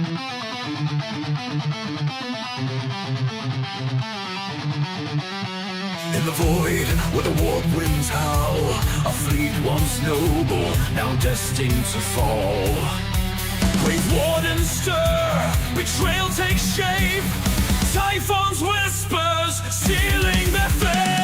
In the void, where the warp winds howl, a fleet once noble, now destined to fall. Grave wardens stir, betrayal takes shape, Typhon's whispers, sealing their fate.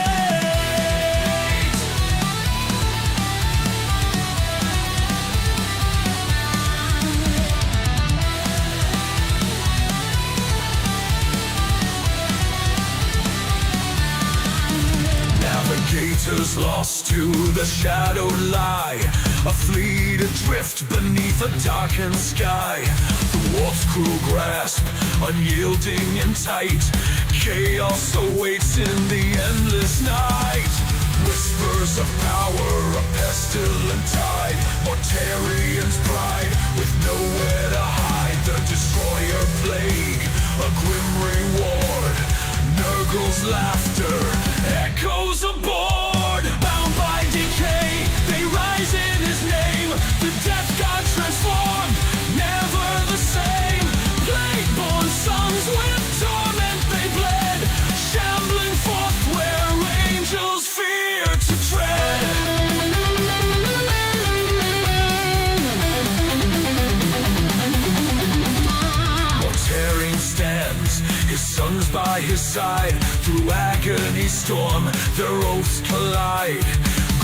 Navigators lost to the shadowed lie, a fleet adrift beneath a darkened sky. The warp's cruel grasp, unyielding and tight, chaos awaits in the endless night. Whispers of power, a pestilent tide, Mortarian's pride, with nowhere to hide. The destroyer plague, a grim reward, Nurgle's laughter echoes aboard. Bound by decay, they rise in his name. The death god transformed, never the same. Plague-born sons with torment they bled, shambling forth where angels fear to tread. Mortarian stands, his sons by his side. Through agony storm, their oaths collide.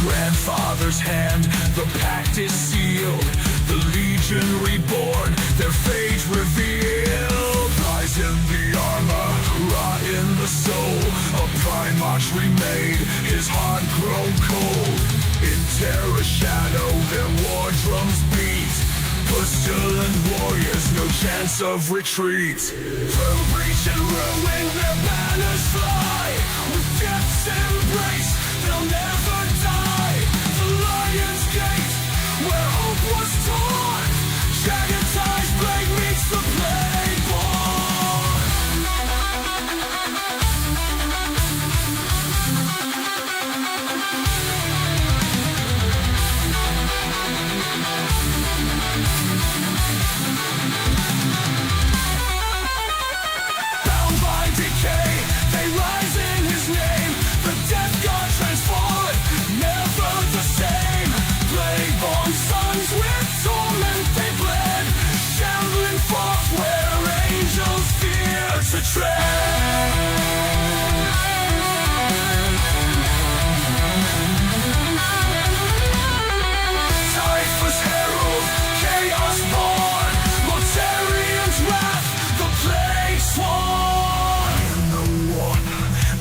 Grandfather's hand, the pact is sealed. The legion reborn, their fate revealed. Rise in the armor, rot in the soul. A Primarch remade, his heart grown cold. In terror's shadow, their war drums beat. Pestilent warriors, no chance of retreat. Through breach and ruin, their banners fly. With death's embrace, they'll never die. The Lion's Gate, where hope was torn. Jagged blade meets the Plague-born. Bound by decay, they rise in his name. The death god transformed, never the same. Plague-born sons with torment they bled, shambling forth where angels fear to tread. Typhus herald, chaos born, Mortarian's wrath, the plague sworn. In the warp,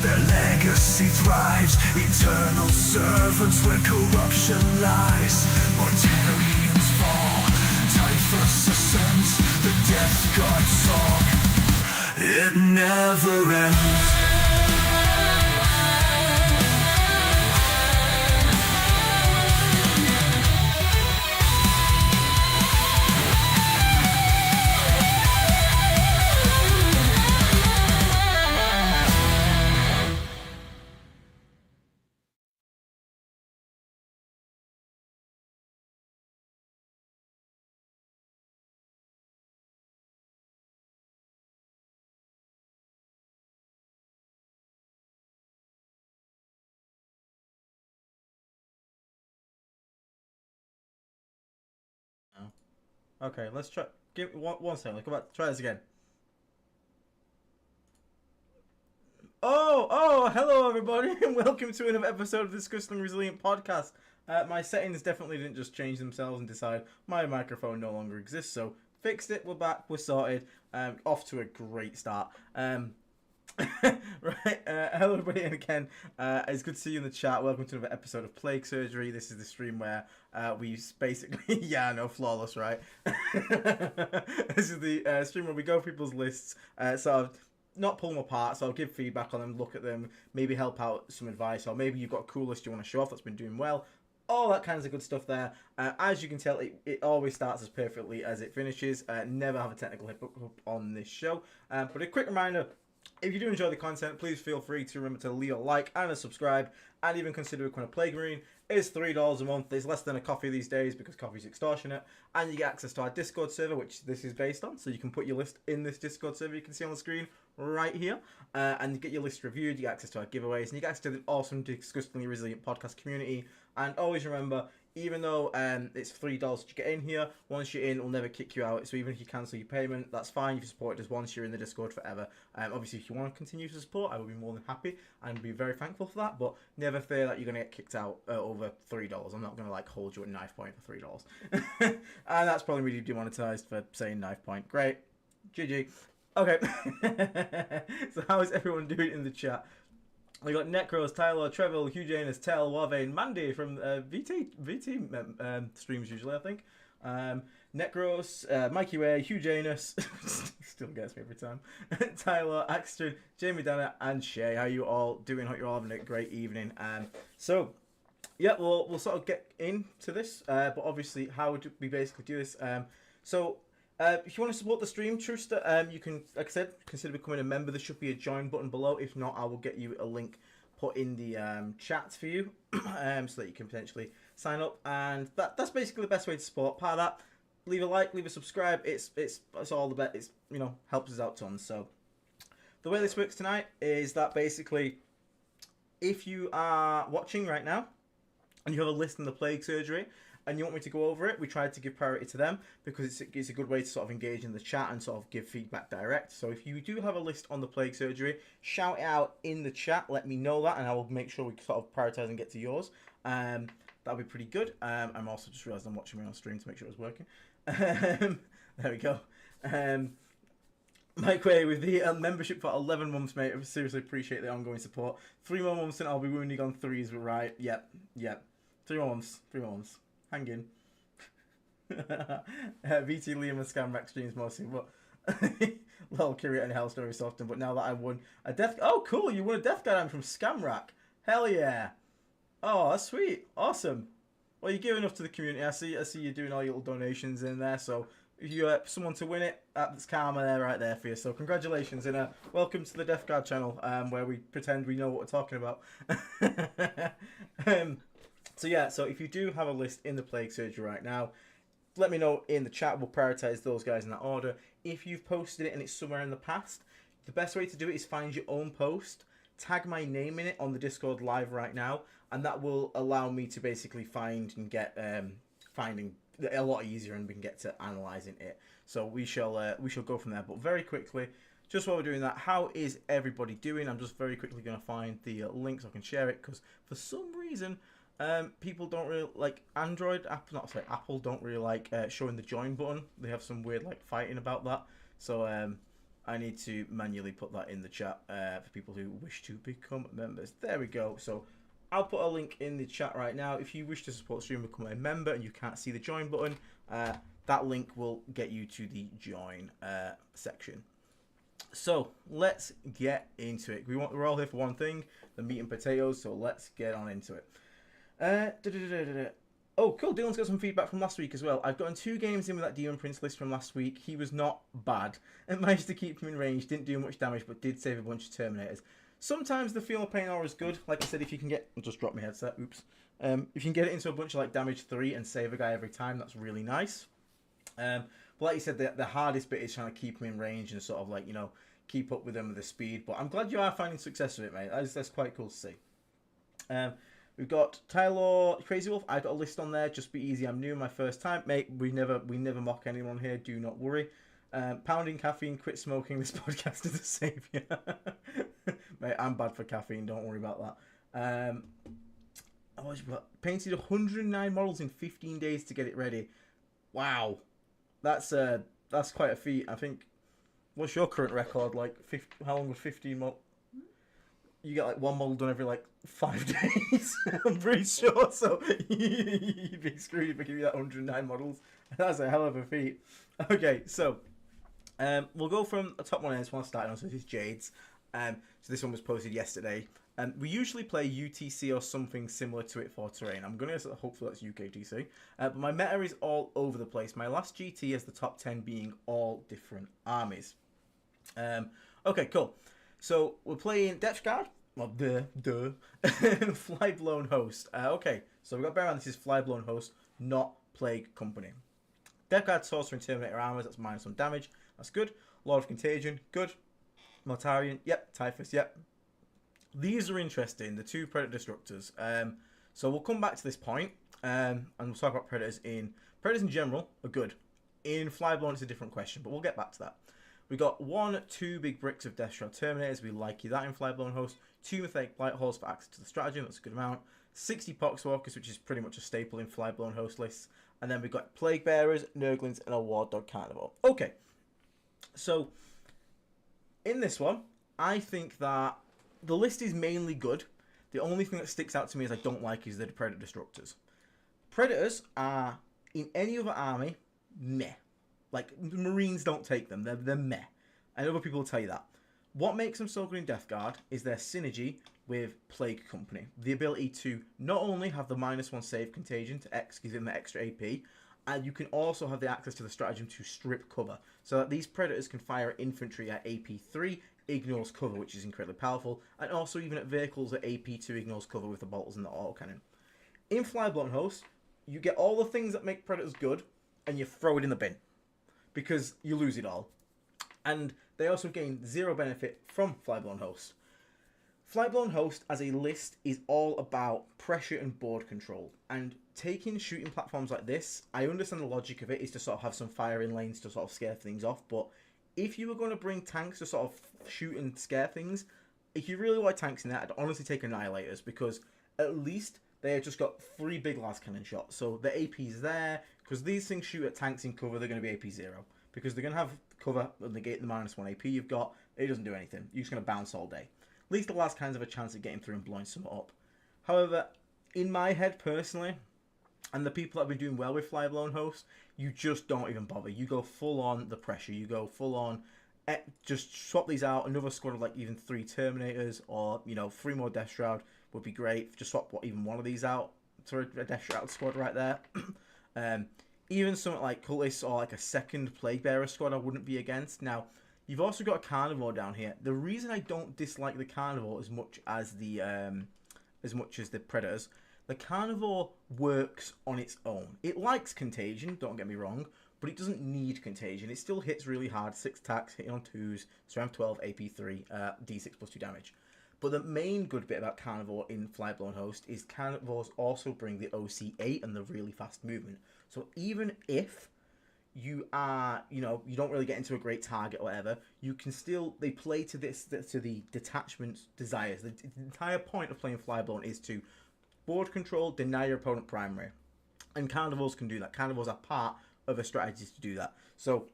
their legacy thrives, eternal servants where corruption lies. Mortarians fall, Typhus ascends, the death god song, it never ends. Okay, let's try. Give one second. Let's go back. Try this again. Oh, hello everybody, and welcome to another episode of the Disgustingly Resilient podcast. My settings definitely didn't just change themselves and decide my microphone no longer exists, so fixed it. We're back. We're sorted. Off to a great start. Right, hello everybody, and again, it's good to see you in the chat. Welcome to another episode of Plague Surgery. This is the stream where we basically, yeah, I know, flawless, right? This is the stream where we go through people's lists, sort of not pull them apart, so I'll give feedback on them, look at them, maybe help out some advice, or maybe you've got a cool list you want to show off that's been doing well. All that kinds of good stuff there. As you can tell, it always starts as perfectly as it finishes. Never have a technical hiccup on this show. But a quick reminder, If you do enjoy the content, please feel free to remember to leave a like and a subscribe, and even consider becoming a Plague Marine. It's $3 a month. It's less than a coffee these days because coffee's extortionate, and you get access to our Discord server, which this is based on. So you can put your list in this Discord server you can see on the screen right here, and you get your list reviewed. You get access to our giveaways, and you get access to the awesome, disgustingly resilient podcast community. And always remember, even though it's $3 that you get in here, once you're in, it'll never kick you out. So even if you cancel your payment, that's fine. You've supported us once, you're in the Discord forever. Obviously, if you want to continue to support, I will be more than happy and be very thankful for that. But never fear that you're going to get kicked out over $3. I'm not going to like hold you at knife point for $3. And that's probably really demonetized for saying knife point. Great. GG. Okay. So how is everyone doing in the chat? We got Necros, Tyler, Trevor, Hugh Janus, Tel, Wavane, Mandy from VT streams usually, I think. Necros, Mikey Way, Hugh Janus, still gets me every time. Tyler, Axton, Jamie Danner, and Shay. How you all doing? Hope you're all having a great evening. So yeah, we'll sort of get into this, but obviously, how would we basically do this? If you want to support the stream, Truster, you can, like I said, consider becoming a member. There should be a join button below. If not, I will get you a link put in the chat for you, so that you can potentially sign up. And that's basically the best way to support. Part of that, leave a like, leave a subscribe. It's all the best. It's, you know, helps us out tons. So the way this works tonight is that basically, if you are watching right now and you have a list in the Plague Surgery, and you want me to go over it, we try to give priority to them because it's a good way to sort of engage in the chat and sort of give feedback direct. So if you do have a list on the Plague Surgery, shout it out in the chat, let me know that, and I will make sure we sort of prioritize and get to yours. That'll be pretty good. I'm also just realized I'm watching me on stream to make sure it's working. There we go. Mike Way with the membership for 11 months, mate. I seriously appreciate the ongoing support. 3 more months and I'll be wounding on 3s, right? Yep. 3 more months. Hang in. VT Liam and Scamrack streams mostly, but lol, Kyriot and Hell story so often. But now that I won a death, oh cool, you won a death guide from Scamrack. Hell yeah! Oh, that's sweet, awesome. Well, you're giving enough to the community. I see you doing all your little donations in there. So if you someone to win it, that's karma there, right there for you. So congratulations and welcome to the Death Guard channel, where we pretend we know what we're talking about. So yeah, so if you do have a list in the Plague Surgery right now, let me know in the chat. We'll prioritize those guys in that order. If you've posted it and it's somewhere in the past, the best way to do it is find your own post, tag my name in it on the Discord live right now, and that will allow me to basically find and get finding a lot easier, and we can get to analyzing it. So we shall go from there. But very quickly, just while we're doing that, how is everybody doing? I'm just very quickly going to find the link so I can share it, because for some reason people don't really like Apple don't really like showing the join button. They have some weird like fighting about that. So I need to manually put that in the chat for people who wish to become members. There we go. So I'll put a link in the chat right now. If you wish to support the stream, become a member, and you can't see the join button, that link will get you to the join section. So let's get into it. We're all here for one thing, the meat and potatoes. So let's get on into it. Oh, cool. Dylan's got some feedback from last week as well. I've gotten 2 games in with that Demon Prince list from last week. He was not bad and managed to keep him in range. Didn't do much damage, but did save a bunch of Terminators. Sometimes the Feel of Pain aura is good. Like I said, if you can get... I'll just drop my headset. Oops. If you can get it into a bunch of like damage 3 and save a guy every time, that's really nice. But like you said, the hardest bit is trying to keep him in range and sort of like, you know, keep up with him with the speed. But I'm glad you are finding success with it, mate. That's quite cool to see. We've got Tyler Crazy Wolf. I've got a list on there. Just be easy. I'm new, my first time, mate. We never mock anyone here. Do not worry. Pounding caffeine, quit smoking. This podcast is a savior. Mate, I'm bad for caffeine. Don't worry about that. Painted 109 models in 15 days to get it ready. Wow, that's quite a feat. I think. What's your current record? Like, how long was 15 models? You get like 1 model done every like 5 days. I'm pretty sure. So you'd be screwed if I give you that 109 models. That's a hell of a feat. Okay, so we'll go from the top one. This one started on. So this is Jade's. So this one was posted yesterday. We usually play UTC or something similar to it for terrain. I'm gonna hopefully that's UKTC. But my meta is all over the place. My last GT has the top 10 being all different armies. Okay, cool. So we're playing Depth Guard. Well, Flyblown Host. Okay, so we've got to bear in mind this is Flyblown Host, not Plague Company. Depth Guard, Sorcerer, and Terminator armors. That's -1 damage. That's good. Lord of Contagion. Good. Mortarion. Yep. Typhus. Yep. These are interesting. The two Predator Destructors. So we'll come back to this point, and we'll talk about Predators in... Predators in general are good. In Flyblown, it's a different question, but we'll get back to that. We got 2 big bricks of Death Shroud Terminators. We like you that in Flyblown Host. 2 Mythic Blight Holes for access to the stratagem. That's a good amount. 60 Poxwalkers, which is pretty much a staple in Flyblown Host lists. And then we've got Plague Bearers, Nurglings, and a Ward Dog Carnivore. Okay. So, in this one, I think that the list is mainly good. The only thing that sticks out to me as I don't like is the Predator Destructors. Predators are, in any other army, meh. Like, Marines don't take them. They're meh. And other people will tell you that. What makes them so good in Death Guard is their synergy with Plague Company. The ability to not only have the -1 save contagion to X, give them the extra AP, and you can also have the access to the stratagem to strip cover. So that these Predators can fire infantry at AP3, ignores cover, which is incredibly powerful, and also even at vehicles at AP2 ignores cover with the bolters and the autocannon. In Flyblown Host, you get all the things that make Predators good, and you throw it in the bin. Because you lose it all. And they also gain 0 benefit from Flyblown Host. Flyblown Host as a list is all about pressure and board control. And taking shooting platforms like this, I understand the logic of it is to sort of have some firing lanes to sort of scare things off. But if you were going to bring tanks to sort of shoot and scare things, if you really want tanks in that, I'd honestly take Annihilators. Because at least they have just got 3 big last cannon shots. So the AP's there. Because these things shoot at tanks in cover, they're going to be AP0. Because they're going to have cover and negate the -1 AP you've got. It doesn't do anything. You're just going to bounce all day. At least the last cannons have a chance of getting through and blowing some up. However, in my head personally, and the people that have been doing well with Flyblown Host, you just don't even bother. You go full on the pressure. You go full on, just swap these out. Another squad of like even 3 Terminators or, 3 more Death Shroud would be great. Just swap even one of these out to a Death Shroud squad right there. Even something like Cultists or like a second Plague Bearer squad I wouldn't be against. Now, you've also got a Carnivore down here. The reason I don't dislike the Carnivore as much as the Predators, the Carnivore works on its own. It likes Contagion, don't get me wrong, but it doesn't need Contagion. It still hits really hard, 6 attacks, hitting on 2s, strength 12, AP3, D6 plus 2 damage. But the main good bit about Carnivore in Flyblown Host is Carnivores also bring the OC8 and the really fast movement. So even if you are, you don't really get into a great target or whatever, you can still, they play to the detachment's desires. The entire point of playing Flyblown is to board control, deny your opponent primary. And Carnivores can do that. Carnivores are part of a strategy to do that. So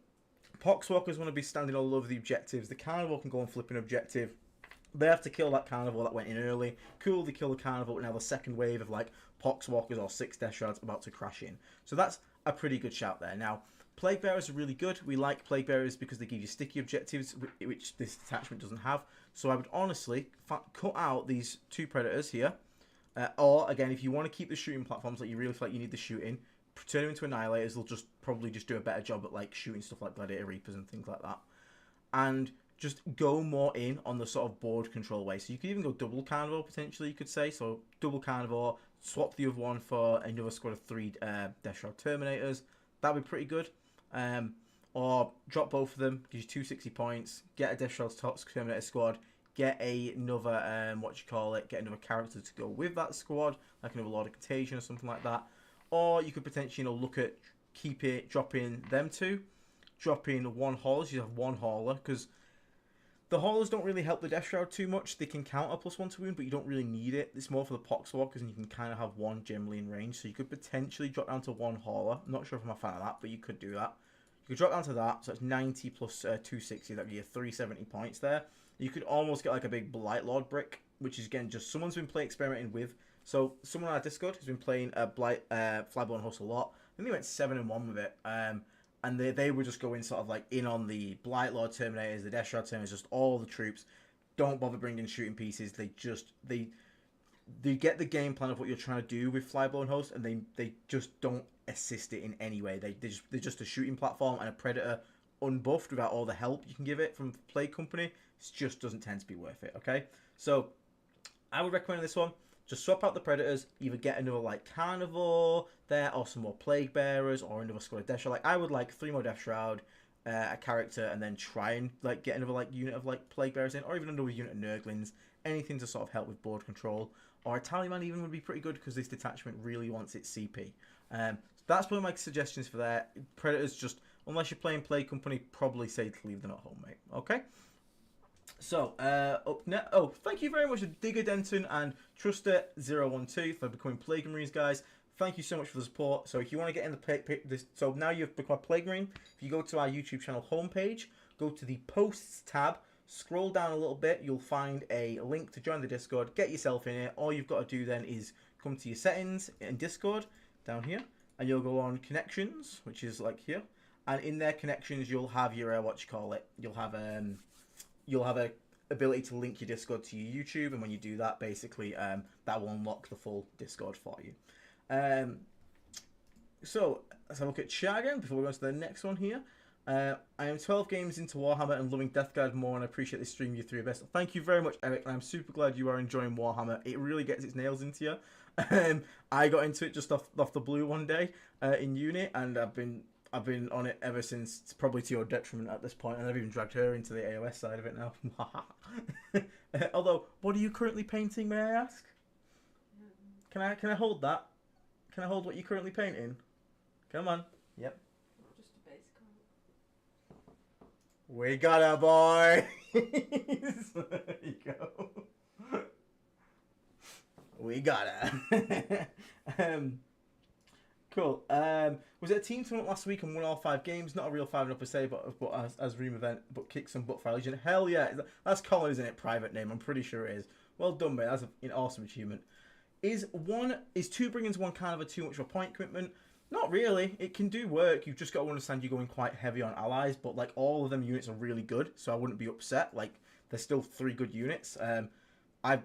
Poxwalkers want to be standing all over the objectives. The Carnivore can go and flip an objective. They have to kill that Carnivore that went in early. Cool, they kill the Carnivore, and now the second wave of like Poxwalkers or 6 Death Shrouds about to crash in. So that's a pretty good shout there. Now, Plague Bearers are really good. We like Plague Bearers because they give you sticky objectives, which this detachment doesn't have. So I would honestly cut out these 2 Predators here. Or, again, if you want to keep the shooting platforms, like you really feel like you need the shooting, turn them into Annihilators. They'll probably just do a better job at like shooting stuff like Gladiator Reapers and things like that. And just go more in on the sort of board control way. So you could even go double Carnivore, potentially, you could say. So double Carnivore, swap the other one for another squad of 3 Death Shroud Terminators. That would be pretty good. Or drop both of them, gives you 260 points, get a Death Shroud Terminator squad, get another, get another character to go with that squad, like another Lord of Contagion or something like that. Or you could potentially, look at dropping them 2, dropping 1 hauler, so you have 1 hauler, because the haulers don't really help the Death Shroud too much. They can counter +1 to wound, but you don't really need it. It's more for the Poxwalkers, and you can kind of have 1 generally in range. So you could potentially drop down to 1 hauler. I'm not sure if I'm a fan of that, but you could do that. You could drop down to that, so it's 90 plus 260. That would be 370 points there. You could almost get like a big Blight Lord brick, which is again just someone's been experimenting with. So someone on our Discord has been playing Flyblown Host a lot. I think they went 7-1 with it. And they were just going sort of like in on the Blight Lord Terminators, the Death Shroud Terminators, just all the troops. Don't bother bringing shooting pieces. They get the game plan of what you're trying to do with Flyblown Host, and they just don't assist it in any way. They're just a shooting platform and a Predator unbuffed without all the help you can give it from Plague Company, it just doesn't tend to be worth it, okay? So, I would recommend this one. Just swap out the Predators, either get another like Carnivore there, or some more Plague Bearers, or another squad of Death Shroud. Like, I would like 3 more Death Shroud, a character, and then try and like get another like unit of like Plague Bearers in, or even another unit of Nurglings. Anything to sort of help with board control. Or a Tallyman even would be pretty good, because this detachment really wants its CP. So that's one of my suggestions for that. Predators, just, unless you're playing Plague Company, probably say to leave them at home, mate. Okay? So, up next, oh, thank you very much to Digger Denton and Truster012 for becoming Plague Marines, guys. Thank you so much for the support. So, if you want to get in the so now you've become a Plague Marine, if you go to our YouTube channel homepage, go to the Posts tab, scroll down a little bit, you'll find a link to join the Discord, get yourself in it. All you've got to do then is come to your settings in Discord, down here, and you'll go on Connections, which is like here, and in their Connections, you'll have your, you'll have a ability to link your Discord to your YouTube, and when you do that, basically, that will unlock the full Discord for you. So, let's have a look at chat again before we go on to the next one here. I am 12 games into Warhammer and loving Death Guard more, and I appreciate this stream, you three are best. Thank you very much, Eric, and I'm super glad you are enjoying Warhammer. It really gets its nails into you. I got into it just off the blue one day in uni, and I've been on it ever since. It's probably to your detriment at this point, and I've even dragged her into the AOS side of it now. Although, what are you currently painting, may I ask? Can I hold that? Can I hold what you're currently painting? Come on. Yep. Just a base coat. We got a boy. There you go. We got her. Cool. Was it a team tournament last week and won all 5 games? Not a real 5-0 per se, but as Ream event, but kicked some butt for Legion. Hell yeah. That's Colin, isn't it? Private name. I'm pretty sure it is. Well done, mate. That's an awesome achievement. Is 2 bring-ins 1 kind of too much of a point commitment? Not really. It can do work. You've just got to understand you're going quite heavy on allies, but like all of them units are really good, so I wouldn't be upset. Like, there's still 3 good units.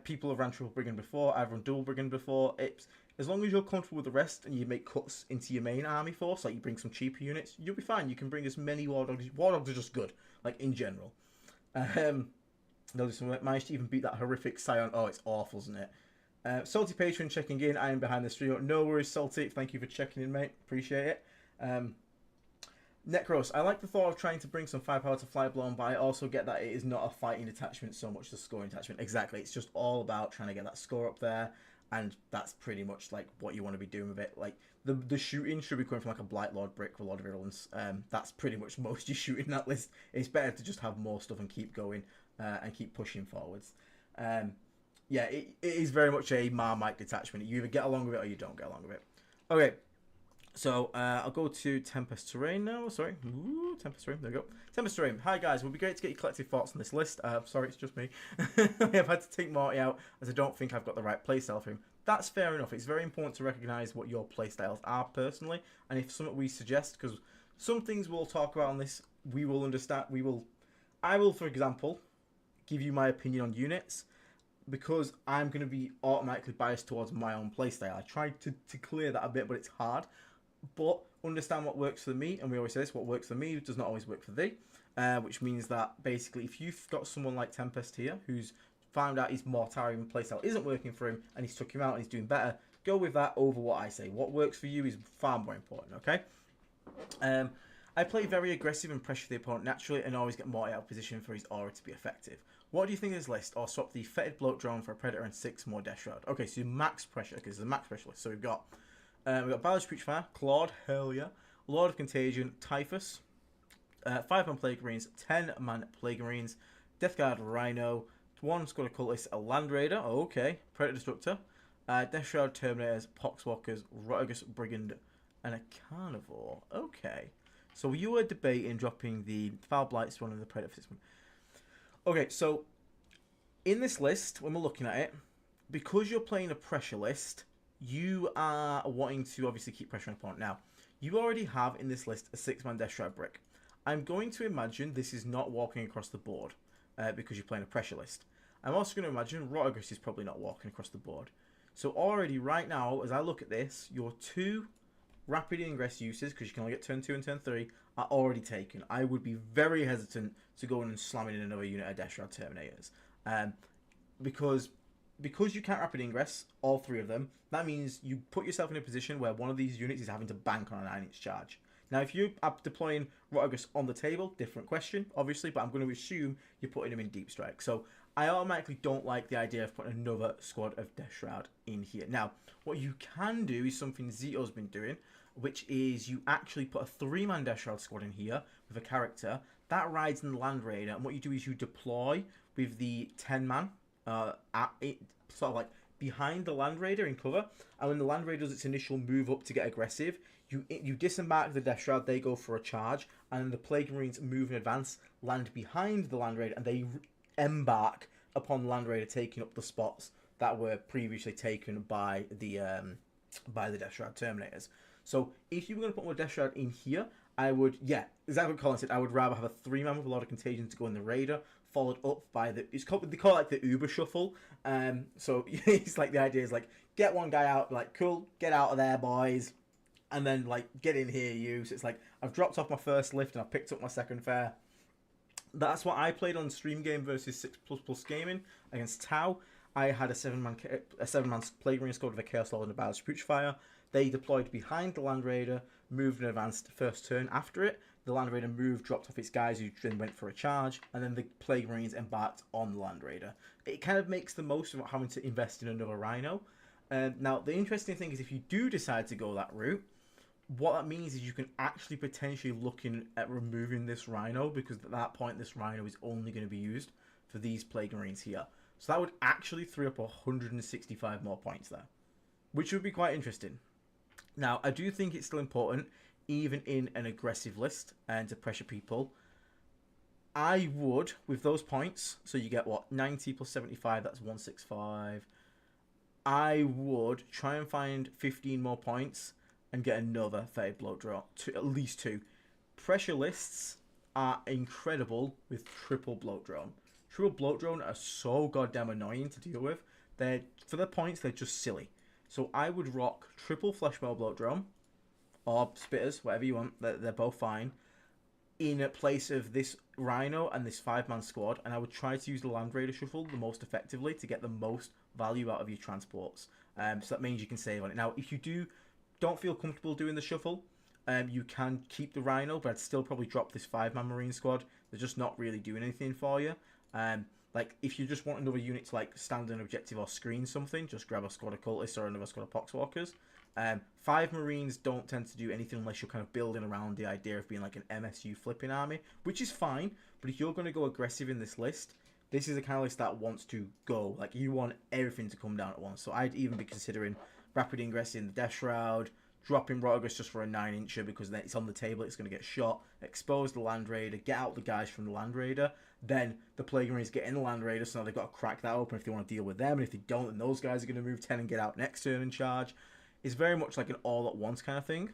People have ran triple brigand before. I've run double brigand before. It's as long as you're comfortable with the rest and you make cuts into your main army force, like you bring some cheaper units, you'll be fine. You can bring as many war dogs. War dogs are just good, like in general. Notice managed to even beat that horrific Scion. Oh, it's awful, isn't it? Salty Patron checking in. I am behind the stream. No worries, Salty. Thank you for checking in, mate. Appreciate it. Necros, I like the thought of trying to bring some firepower to Flyblown, but I also get that it is not a fighting detachment so much as a scoring detachment. Exactly. It's just all about trying to get that score up there, and that's pretty much like what you want to be doing with it. Like the shooting should be coming from like a Blight Lord brick for Lord of Virulence. That's pretty much most you shoot in that list. It's better to just have more stuff and keep going and keep pushing forwards. Yeah, it is very much a Marmite detachment. You either get along with it or you don't get along with it. Okay, so I'll go to Tempest Terrain now. Sorry, ooh, Tempest Terrain. There we go. Tempest Terrain. Hi guys, it would be great to get your collective thoughts on this list. Sorry, it's just me. I've had to take Marty out as I don't think I've got the right playstyle for him. That's fair enough. It's very important to recognise what your playstyles are personally, and if something we suggest, because some things we'll talk about on this, we will understand. I will, for example, give you my opinion on units, because I'm going to be automatically biased towards my own playstyle. I tried to clear that a bit, but it's hard. But understand what works for me, and we always say this, what works for me does not always work for thee. Which means that basically if you've got someone like Tempest here, who's found out his Mortarian playstyle isn't working for him, and he's took him out and he's doing better, go with that over what I say. What works for you is far more important, okay? I play very aggressive and pressure the opponent naturally, and always get Morty out of position for his aura to be effective. What do you think of this list? Or swap the fetid bloat drone for a predator and 6 more Death Shroud. Okay, so max pressure, because it's a max pressure list. So we've got Ballad Preachfire, Claude, hell yeah, Lord of Contagion, Typhus, 5-man Plague Marines, 10-man Plague Marines, Death Guard Rhino, 1 Squad of Cultists, a Land Raider, okay, Predator Destructor, Death Shroud Terminators, Poxwalkers, Rotagus Brigand, and a Carnivore. Okay, so you were debating dropping the Foul Blights one and the Predator System. Okay, so in this list, when we're looking at it, because you're playing a pressure list, you are wanting to obviously keep pressure on the opponent. Now, you already have in this list a 6-man Death Shroud brick. I'm going to imagine this is not walking across the board because you're playing a pressure list. I'm also going to imagine Rotagus is probably not walking across the board. So already right now, as I look at this, your 2 rapid ingress uses, because you can only get turn 2 and turn 3, are already taken, I would be very hesitant to go in and slam in another unit of Death Shroud Terminators. Because you can't rapid ingress all three of them, that means you put yourself in a position where one of these units is having to bank on a 9-inch charge. Now, if you are deploying Rotagus on the table, different question, obviously, but I'm going to assume you're putting him in Deep Strike. So I automatically don't like the idea of putting another squad of Death Shroud in here. Now, what you can do is something Zito's been doing, which is you actually put a 3-man Death Shroud squad in here with a character that rides in the Land Raider, and what you do is you deploy with the 10-man sort of like behind the Land Raider in cover, and when the Land Raider does its initial move up to get aggressive, you disembark the Death Shroud, they go for a charge, and then the Plague Marines move in advance, land behind the Land Raider, and they embark upon the Land Raider, taking up the spots that were previously taken by the Death Shroud Terminators. So if you were going to put more Death Shroud in here, I would, yeah, exactly what Colin said, I would rather have a 3-man with a lot of contagion to go in the Raider, followed up by they call it like the Uber Shuffle. So it's like the idea is like, get one guy out, like, cool, get out of there, boys, and then like get in here, you. So it's like I've dropped off my first lift and I've picked up my second fare. That's what I played on Stream Game versus 6++ Gaming against Tau. I had a 7-man Plague Marine squad with a Chaos Lord and a Ballast Fire. They deployed behind the Land Raider, moved and advanced first turn after it. The Land Raider moved, dropped off its guys who then went for a charge, and then the Plague Marines embarked on the Land Raider. It kind of makes the most of not having to invest in another Rhino. Now, the interesting thing is if you do decide to go that route, what that means is you can actually potentially look at removing this Rhino, because at that point this Rhino is only going to be used for these Plague Marines here. So that would actually free up 165 more points there, which would be quite interesting. Now, I do think it's still important, even in an aggressive list, and to pressure people. I would, with those points, so you get what, 90 plus 75, that's 165. I would try and find 15 more points and get another 30 bloat draw, at least 2. Pressure lists are incredible with triple bloat drone. Triple bloat drone are so goddamn annoying to deal with. For their points, they're just silly. So I would rock triple fleshmail bloat drone, or spitters, whatever you want. They're both fine. In a place of this Rhino and this 5-man squad, and I would try to use the Land Raider shuffle the most effectively to get the most value out of your transports. So that means you can save on it. Now, if you don't feel comfortable doing the shuffle, you can keep the Rhino, but I'd still probably drop this 5-man Marine squad. They're just not really doing anything for you. Like, if you just want another unit to, like, stand an objective or screen something, just grab a squad of Cultists or another squad of Poxwalkers. 5 Marines don't tend to do anything unless you're kind of building around the idea of being like an MSU flipping army, which is fine, but if you're going to go aggressive in this list, this is the kind of list that wants to go. Like, you want everything to come down at once. So I'd even be considering rapid ingressing the Death Shroud, dropping Rotagus just for a 9-incher because then it's on the table, it's going to get shot, expose the Land Raider, get out the guys from the Land Raider, then the Plague Marines get in the Land Raider, so now they've got to crack that open if they want to deal with them, and if they don't, then those guys are going to move 10 and get out next turn and charge. It's very much like an all-at-once kind of thing.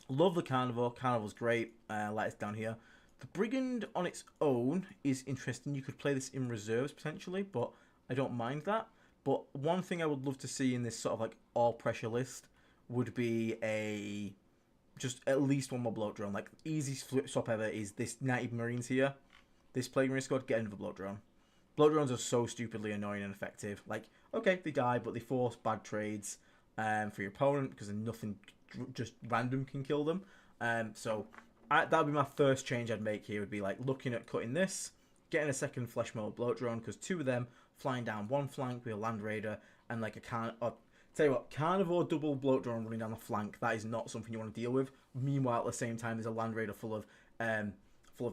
Love the Carnivore. Carnivore's great. Like it's down here. The Brigand on its own is interesting. You could play this in reserves potentially, but I don't mind that. But one thing I would love to see in this sort of like all-pressure list would be just at least one more bloat drone. Like, easiest flip swap ever is this 90 Marines here. This Plague Marine squad, get another bloat drone. Bloat drones are so stupidly annoying and effective. Like, okay, they die, but they force bad trades for your opponent because nothing just random can kill them. So that would be my first change I'd make here, would be like looking at cutting this, getting a second flesh mode bloat drone, because 2 of them flying down one flank with a Land Raider and like a tell you what, Carnivore double bloat drone running down the flank, that is not something you want to deal with. Meanwhile, at the same time, there's a Land Raider full of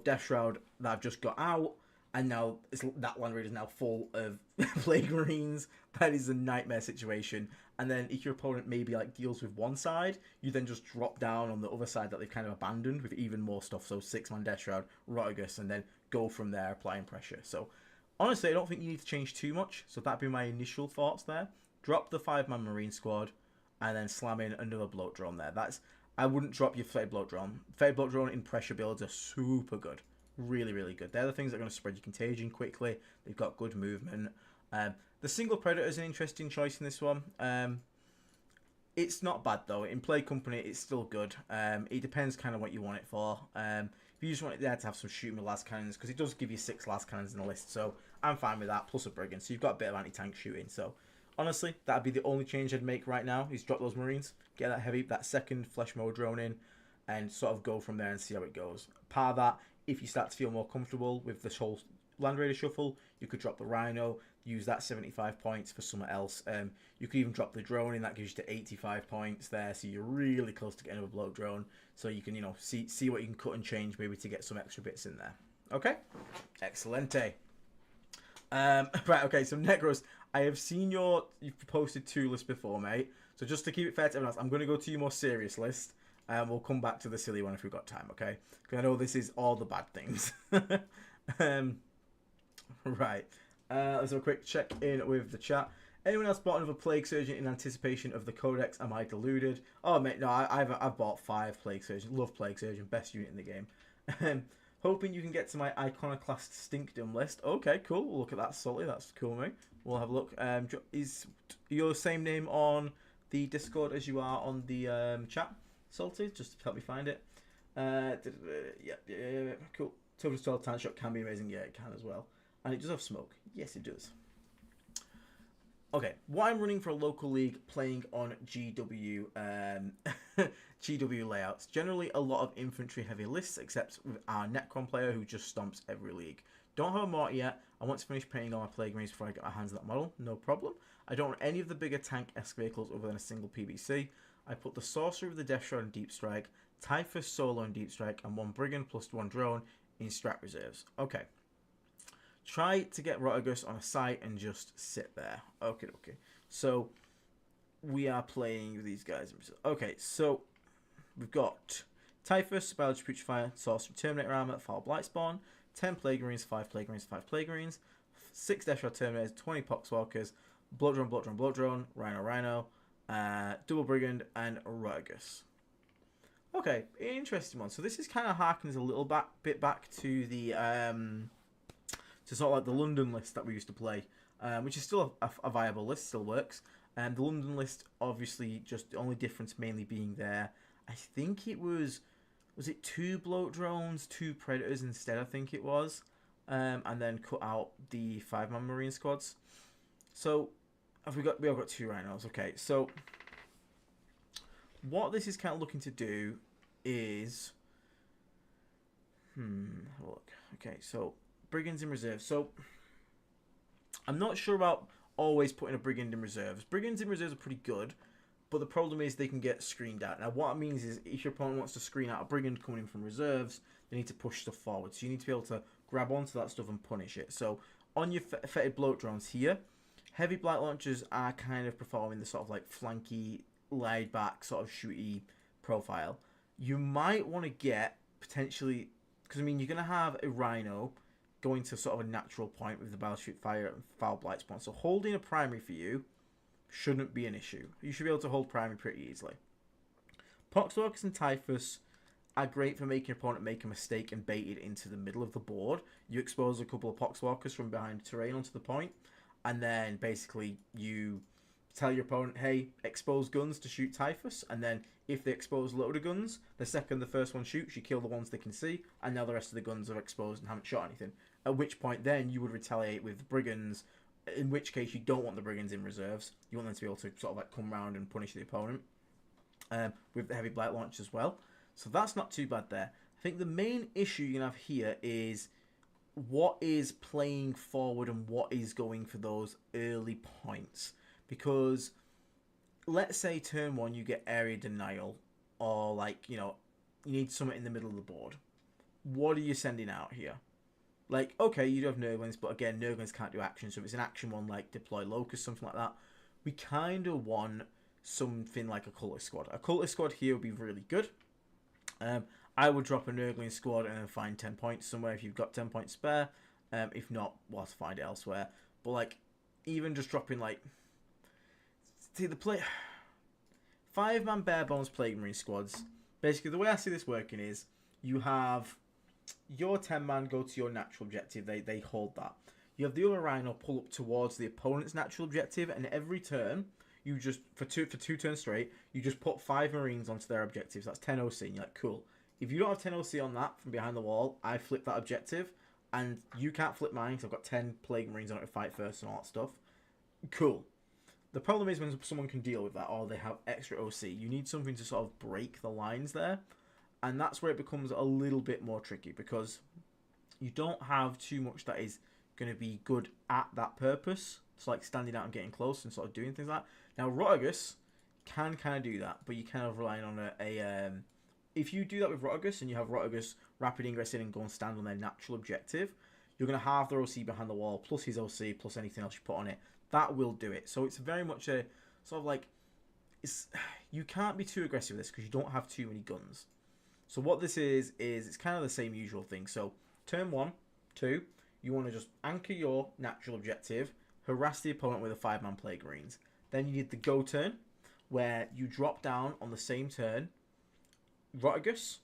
Death Shroud that I've just got out, and now that Land Raider is now full of Plague Marines. That is a nightmare situation. And then if your opponent maybe like deals with one side, you then just drop down on the other side that they've kind of abandoned with even more stuff. So 6-man Death Shroud, Rotagus, and then go from there applying pressure. So honestly, I don't think you need to change too much. So that'd be my initial thoughts there. Drop the 5-man Marine squad, and then slam in another bloat drone there. I wouldn't drop your Fade bloat drone. Fade bloat drone in pressure builds are super good. Really, really good. They're the things that are going to spread your contagion quickly. They've got good movement. The single Predator is an interesting choice in this one. It's not bad though. In play company, it's still good. It depends kind of what you want it for. If you just want it there to have some shooting with las cannons, because it does give you 6 las cannons in the list, so I'm fine with that. Plus a brigand, so you've got a bit of anti-tank shooting. So honestly, that'd be the only change I'd make right now. Is drop those marines, get that second flesh mode drone in, and sort of go from there and see how it goes. Part of that, if you start to feel more comfortable with this whole Land Raider shuffle, you could drop the Rhino, use that 75 points for somewhere else. You could even drop the drone in, that gives you to 85 points there, so you're really close to getting a bloat drone. So you can, see what you can cut and change maybe to get some extra bits in there. Okay, excelente. Right, okay, so Negros, I have seen you've posted 2 lists before, mate. So just to keep it fair to everyone else, I'm going to go to your more serious list. We'll come back to the silly one if we've got time, okay? Because I know this is all the bad things. Right. Let's have a quick check in with the chat. Anyone else bought another Plague Surgeon in anticipation of the Codex? Am I deluded? Oh, mate, no, I've bought 5 Plague Surgeon. Love Plague Surgeon, best unit in the game. Hoping you can get to my Iconoclast Stinkdom list. Okay, cool. We'll look at that, Salty. That's cool, mate. We'll have a look. Is your same name on the Discord as you are on the chat, Salty? Just to help me find it. Yeah, cool. Total 12 tank shot can be amazing. Yeah, it can as well. And it does have smoke. Yes, it does. Okay, what I'm running for a local league playing on GW GW layouts. Generally a lot of infantry heavy lists, except with our Necron player who just stomps every league. Don't have a mortar yet. I want to finish painting all my Plague Marines before I get my hands on that model. No problem. I don't want any of the bigger tank-esque vehicles other than a single PBC. I put the Sorcerer with the Death Shroud and Deep Strike, Typhus solo and Deep Strike, and 1 Brigand plus 1 drone in strat reserves. Okay. Try to get Rotagus on a site and just sit there. Okay. So, we are playing with these guys. Okay, so, we've got Typhus, Biology Putrefier, Sorcerer, Terminator Armor, Foul Blightspawn, 10 Plague Marines, 5 Plague Marines, 5 Plague Marines, 6 Death Shroud Terminators, 20 Poxwalkers, Bloat Drone, Rhino, Double Brigand, and Rotagus. Okay, interesting one. So this is kind of harkens a little bit back to the to sort of like the London list that we used to play, which is still a viable list, still works. And the London list, obviously, just the only difference mainly being there. I think it was it 2 Bloat Drones, 2 Predators instead? I think it was, and then cut out the 5-man Marine squads. So we all got 2 Rhinos. Okay, so what this is kind of looking to do is, have a look. Okay, so Brigands in reserve. So I'm not sure about always putting a Brigand in reserves. Brigands in reserves are pretty good, but the problem is they can get screened out. Now what it means is if your opponent wants to screen out a Brigand coming in from reserves, they need to push stuff forward. So you need to be able to grab onto that stuff and punish it. So on your fetid bloat drones here, heavy blight launchers are kind of performing the sort of like flanky, laid back sort of shooty profile. You might want to get potentially, because I mean you're going to have a Rhino going to sort of a natural point with the Battleship Fire and Foul Blightspawn. So holding a primary for you shouldn't be an issue. You should be able to hold primary pretty easily. Poxwalkers and Typhus are great for making your opponent make a mistake and bait it into the middle of the board. You expose a couple of Poxwalkers from behind terrain onto the point, and then basically you tell your opponent, hey, expose guns to shoot Typhus, and then if they expose a load of guns, the second the first one shoots, you kill the ones they can see, and now the rest of the guns are exposed and haven't shot anything. At which point then you would retaliate with Brigands, in which case you don't want the Brigands in reserves. You want them to be able to sort of like come round and punish the opponent. With the heavy blight launch as well. So that's not too bad there. I think the main issue you can have here is what is playing forward and what is going for those early points. Because let's say turn 1 you get area denial, or like, you need something in the middle of the board. What are you sending out here? Like, okay, you do have Nurglings, but again, Nurglings can't do action, so if it's an action one like deploy Locust, something like that, we kind of want something like a Cultist Squad. A Cultist Squad here would be really good. I would drop a Nurgling squad and then find 10 points somewhere if you've got 10 points spare. If not, we'll have to find it elsewhere. But like, even just dropping like, see the play 5-man bare bones Plague Marine squads. Basically, the way I see this working is you have your 10-man go to your natural objective. They hold that. You have the other Rhino pull up towards the opponent's natural objective, and every turn you just for two turns straight, you just put 5 Marines onto their objectives. That's 10 OC, and you're like, cool. If you don't have 10 OC on that from behind the wall, I flip that objective, and you can't flip mine because I've got 10 Plague Marines on it to fight first and all that stuff. Cool. The problem is when someone can deal with that, or they have extra OC, you need something to sort of break the lines there, and that's where it becomes a little bit more tricky, because you don't have too much that is going to be good at that purpose. It's like standing out and getting close and sort of doing things like that. Now, Rotagus can kind of do that, but you're kind of relying on if you do that with Rotagus and you have Rotagus rapid ingress in and go and stand on their natural objective, you're going to have their OC behind the wall, plus his OC, plus anything else you put on it. That will do it. So it's very much a sort of like, you can't be too aggressive with this because you don't have too many guns. So what this is it's kind of the same usual thing. So turn 1, 2, you want to just anchor your natural objective, harass the opponent with a 5-man Plague Marines. Then you need the go turn, where you drop down on the same turn Rotagus,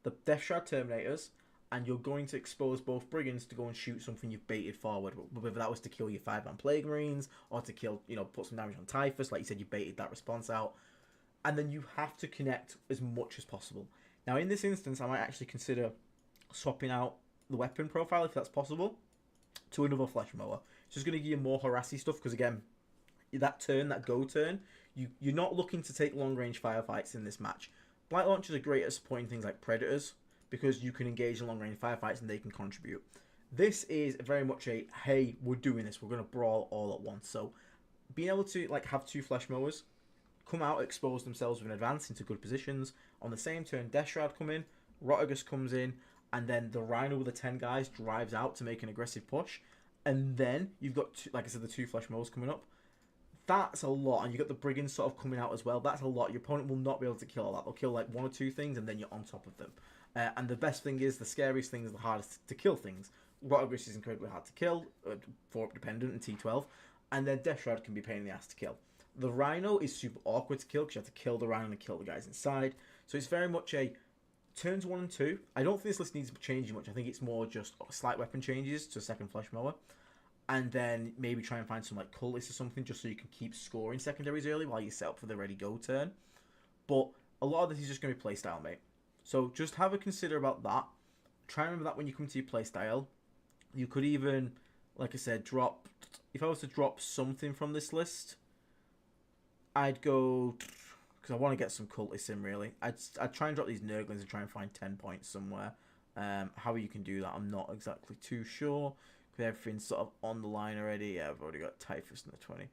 the Death Shroud Terminators, and you're going to expose both Brigands to go and shoot something you've baited forward. Whether that was to kill your 5-man Plague Marines, or to kill, put some damage on Typhus, like you said, you baited that response out. And then you have to connect as much as possible. Now, in this instance, I might actually consider swapping out the weapon profile, if that's possible, to another Flesh Mower. It's just going to give you more harassy stuff, because again, that go turn, you're not looking to take long-range firefights in this match. Blight Launchers are great at supporting things like Predators, because you can engage in long-range firefights and they can contribute. This is very much a, hey, we're doing this, we're going to brawl all at once. So being able to have 2 Flesh Mowers come out, expose themselves with an advance into good positions. On the same turn, Death Shroud come in, Rotagus comes in, and then the Rhino with the 10 guys drives out to make an aggressive push. And then you've got, like I said, the 2 Flesh Mowers coming up. That's a lot, and you've got the Brigands sort of coming out as well. That's a lot. Your opponent will not be able to kill all that. They'll kill like 1 or 2 things, and then you're on top of them. And the best thing is, the scariest thing is the hardest to kill things. Rotagus is incredibly hard to kill, 4-up dependent and T12, and then Death Shroud can be a pain in the ass to kill. The Rhino is super awkward to kill, because you have to kill the Rhino and kill the guys inside. So it's very much a turns 1 and 2. I don't think this list needs changing much. I think it's more just slight weapon changes to a second Flesh Mower. And then maybe try and find some like cultists or something, just so you can keep scoring secondaries early while you set up for the ready go turn. But a lot of this is just going to be playstyle, mate. So just have a consider about that. Try and remember that when you come to your playstyle. You could even, like I said, drop... If I was to drop something from this list, I'd go... Because I want to get some cultists in, really. I'd try and drop these Nurglings and try and find 10 points somewhere. How you can do that, I'm not exactly too sure. Because everything's sort of on the line already. Yeah, I've already got Typhus in the 20.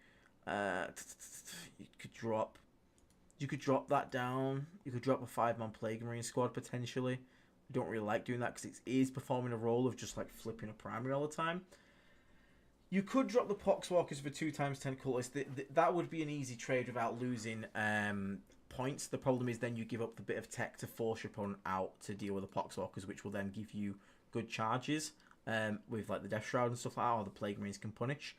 You could drop that down. You could drop a 5-man Plague Marine squad, potentially. I don't really like doing that, because it is performing a role of just like flipping a primary all the time. You could drop the Poxwalkers for 2x10 cultists. That would be an easy trade without losing points. The problem is then you give up the bit of tech to force your opponent out to deal with the Poxwalkers, which will then give you good charges with like the Death Shroud and stuff like that, or the Plague Marines can punish,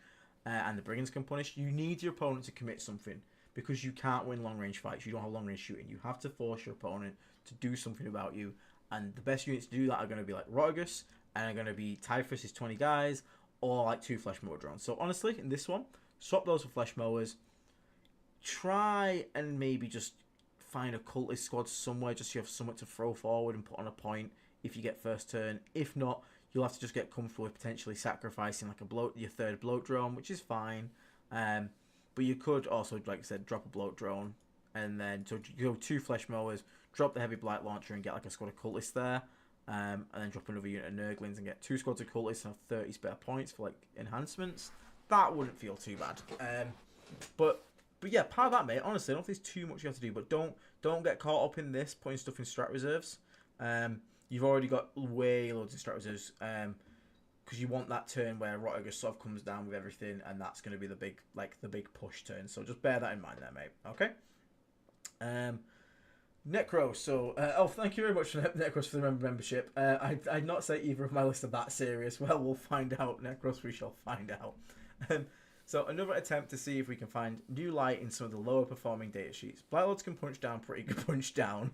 and the Brigands can punish. You need your opponent to commit something, because you can't win long-range fights. You don't have long-range shooting. You have to force your opponent to do something about you, and the best units to do that are going to be like Rotagus, and are going to be Typhus, his 20 guys, or like 2 Flesh Mower drones. So honestly, in this one, swap those for Flesh Mowers. Try and maybe just find a cultist squad somewhere, just so you have somewhere to throw forward and put on a point if you get first turn. If not, you'll have to just get comfortable with potentially sacrificing like your 3rd bloat drone, which is fine. But you could also, like I said, drop a bloat drone, and then so you go 2 Flesh Mowers, drop the heavy blight launcher and get like a squad of cultists there. And then drop another unit of Nurglings and get 2 squads of cultists and have 30 spare points for like enhancements. That wouldn't feel too bad. But yeah, part of that, mate. Honestly, I don't think there's too much you have to do. But don't get caught up in this putting stuff in strat reserves. You've already got way loads of strat reserves. Because you want that turn where Rotagus sort of comes down with everything, and that's going to be the big push turn. So just bear that in mind there, mate. Okay. Necro, so thank you very much for Necros for the membership. I'd not say either of my list are that serious. Well, we'll find out. Necros, we shall find out. So another attempt to see if we can find new light in some of the lower performing data sheets. Blightlords can punch down pretty good. Punch down.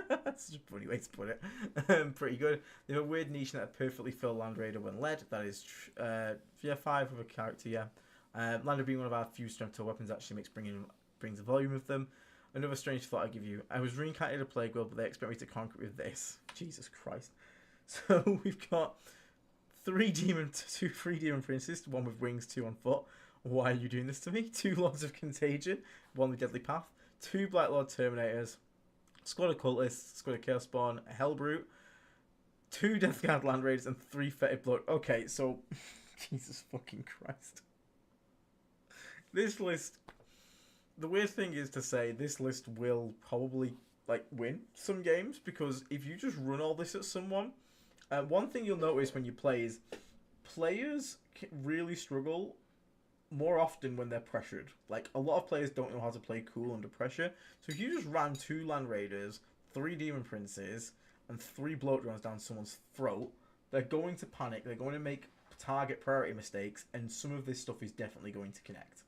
That's such a funny way to put it. Pretty good. They have a weird niche that perfectly fill Land Raider when led. That is, 5 of a character, yeah. Lander being one of our few strength 12 weapons actually brings the volume of them. Another strange thought I give you. I was reincarnated a Plague World, but they expect me to conquer it with this. Jesus Christ. So we've got three demon princes, one with wings, two on foot. Why are you doing this to me? Two Lords of Contagion, one with Deadly Path, two Black Lord Terminators, squad of Cultists, squad of Chaos Spawn, a Hellbrute, two Death Guard Land Raiders, and three Fetid Blood. Okay, so Jesus fucking Christ. This list, the weird thing is to say this list will probably like win some games, because if you just run all this at someone, one thing you'll notice when you play is players really struggle more often when they're pressured. Like, a lot of players don't know how to play cool under pressure. So if you just ran two Land Raiders, three Demon Princes, and three Bloat Drones down someone's throat, they're going to panic, they're going to make target priority mistakes, and some of this stuff is definitely going to connect.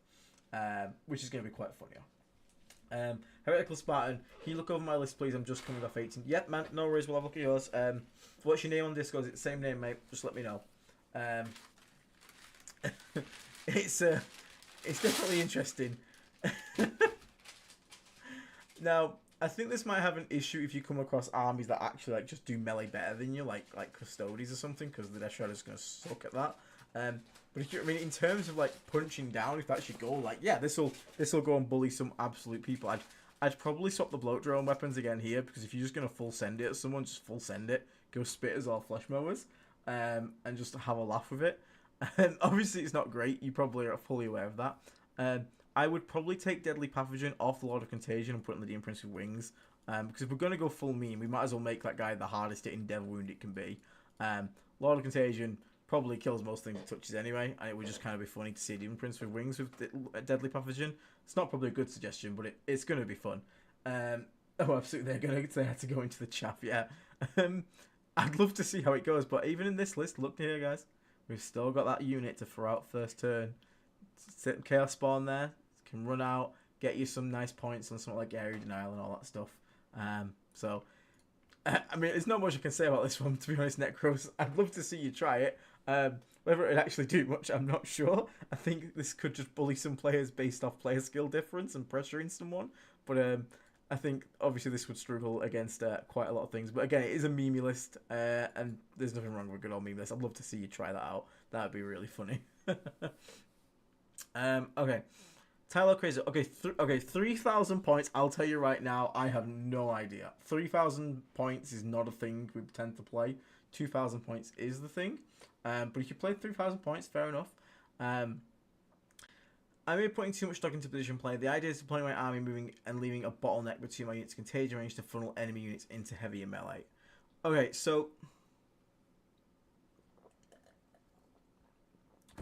Which is going to be quite funny. Heretical Spartan, can you look over my list, please? I'm just coming off 18. Yep, man, no worries, we'll have a look at yours. What's your name on Discord? Is it the same name, mate? Just let me know. It's definitely interesting. Now, I think this might have an issue if you come across armies that actually like just do melee better than you, like Custodes or something, because the Death Shredder's gonna suck at that. But if you, I mean, in terms of like punching down, if that should go, like, yeah, this will go and bully some absolute people. I'd probably swap the Bloat Drone weapons again here, because if you're just gonna full send it at someone, just full send it, go spitters or flesh mowers, and just have a laugh with it. Obviously, it's not great. You probably are fully aware of that. I would probably take Deadly Pathogen off the Lord of Contagion and put in the Demon Prince with Wings. Because if we're going to go full meme, we might as well make that guy the hardest hitting Devil Wound it can be. Lord of Contagion probably kills most things it touches anyway, and it would just kind of be funny to see a Demon Prince with Wings with Deadly Pathogen. It's not probably a good suggestion, but it's going to be fun. Oh, absolutely, they had to go into the chaff, yeah. I'd love to see how it goes, but even in this list, look here, guys. We've still got that unit to throw out first turn. Sit Chaos Spawn there. Can run out, get you some nice points on something like Area Denial and all that stuff. So, I mean, there's not much I can say about this one, to be honest, Necros. I'd love to see you try it. Whether it'd actually do much, I'm not sure. I think this could just bully some players based off player skill difference and pressuring someone. But I think, obviously, this would struggle against quite a lot of things. But again, it is a meme list, and there's nothing wrong with a good old meme list. I'd love to see you try that out. That would be really funny. Okay. Tyler Crazy. Okay, 3,000 points. I'll tell you right now, I have no idea. 3,000 points is not a thing we tend to play. 2,000 points is the thing. But if you play 3,000 points, fair enough. I may be putting too much stock into position play. The idea is deploying my army, moving and leaving a bottleneck between my units' contagion range to funnel enemy units into heavier melee. Okay, so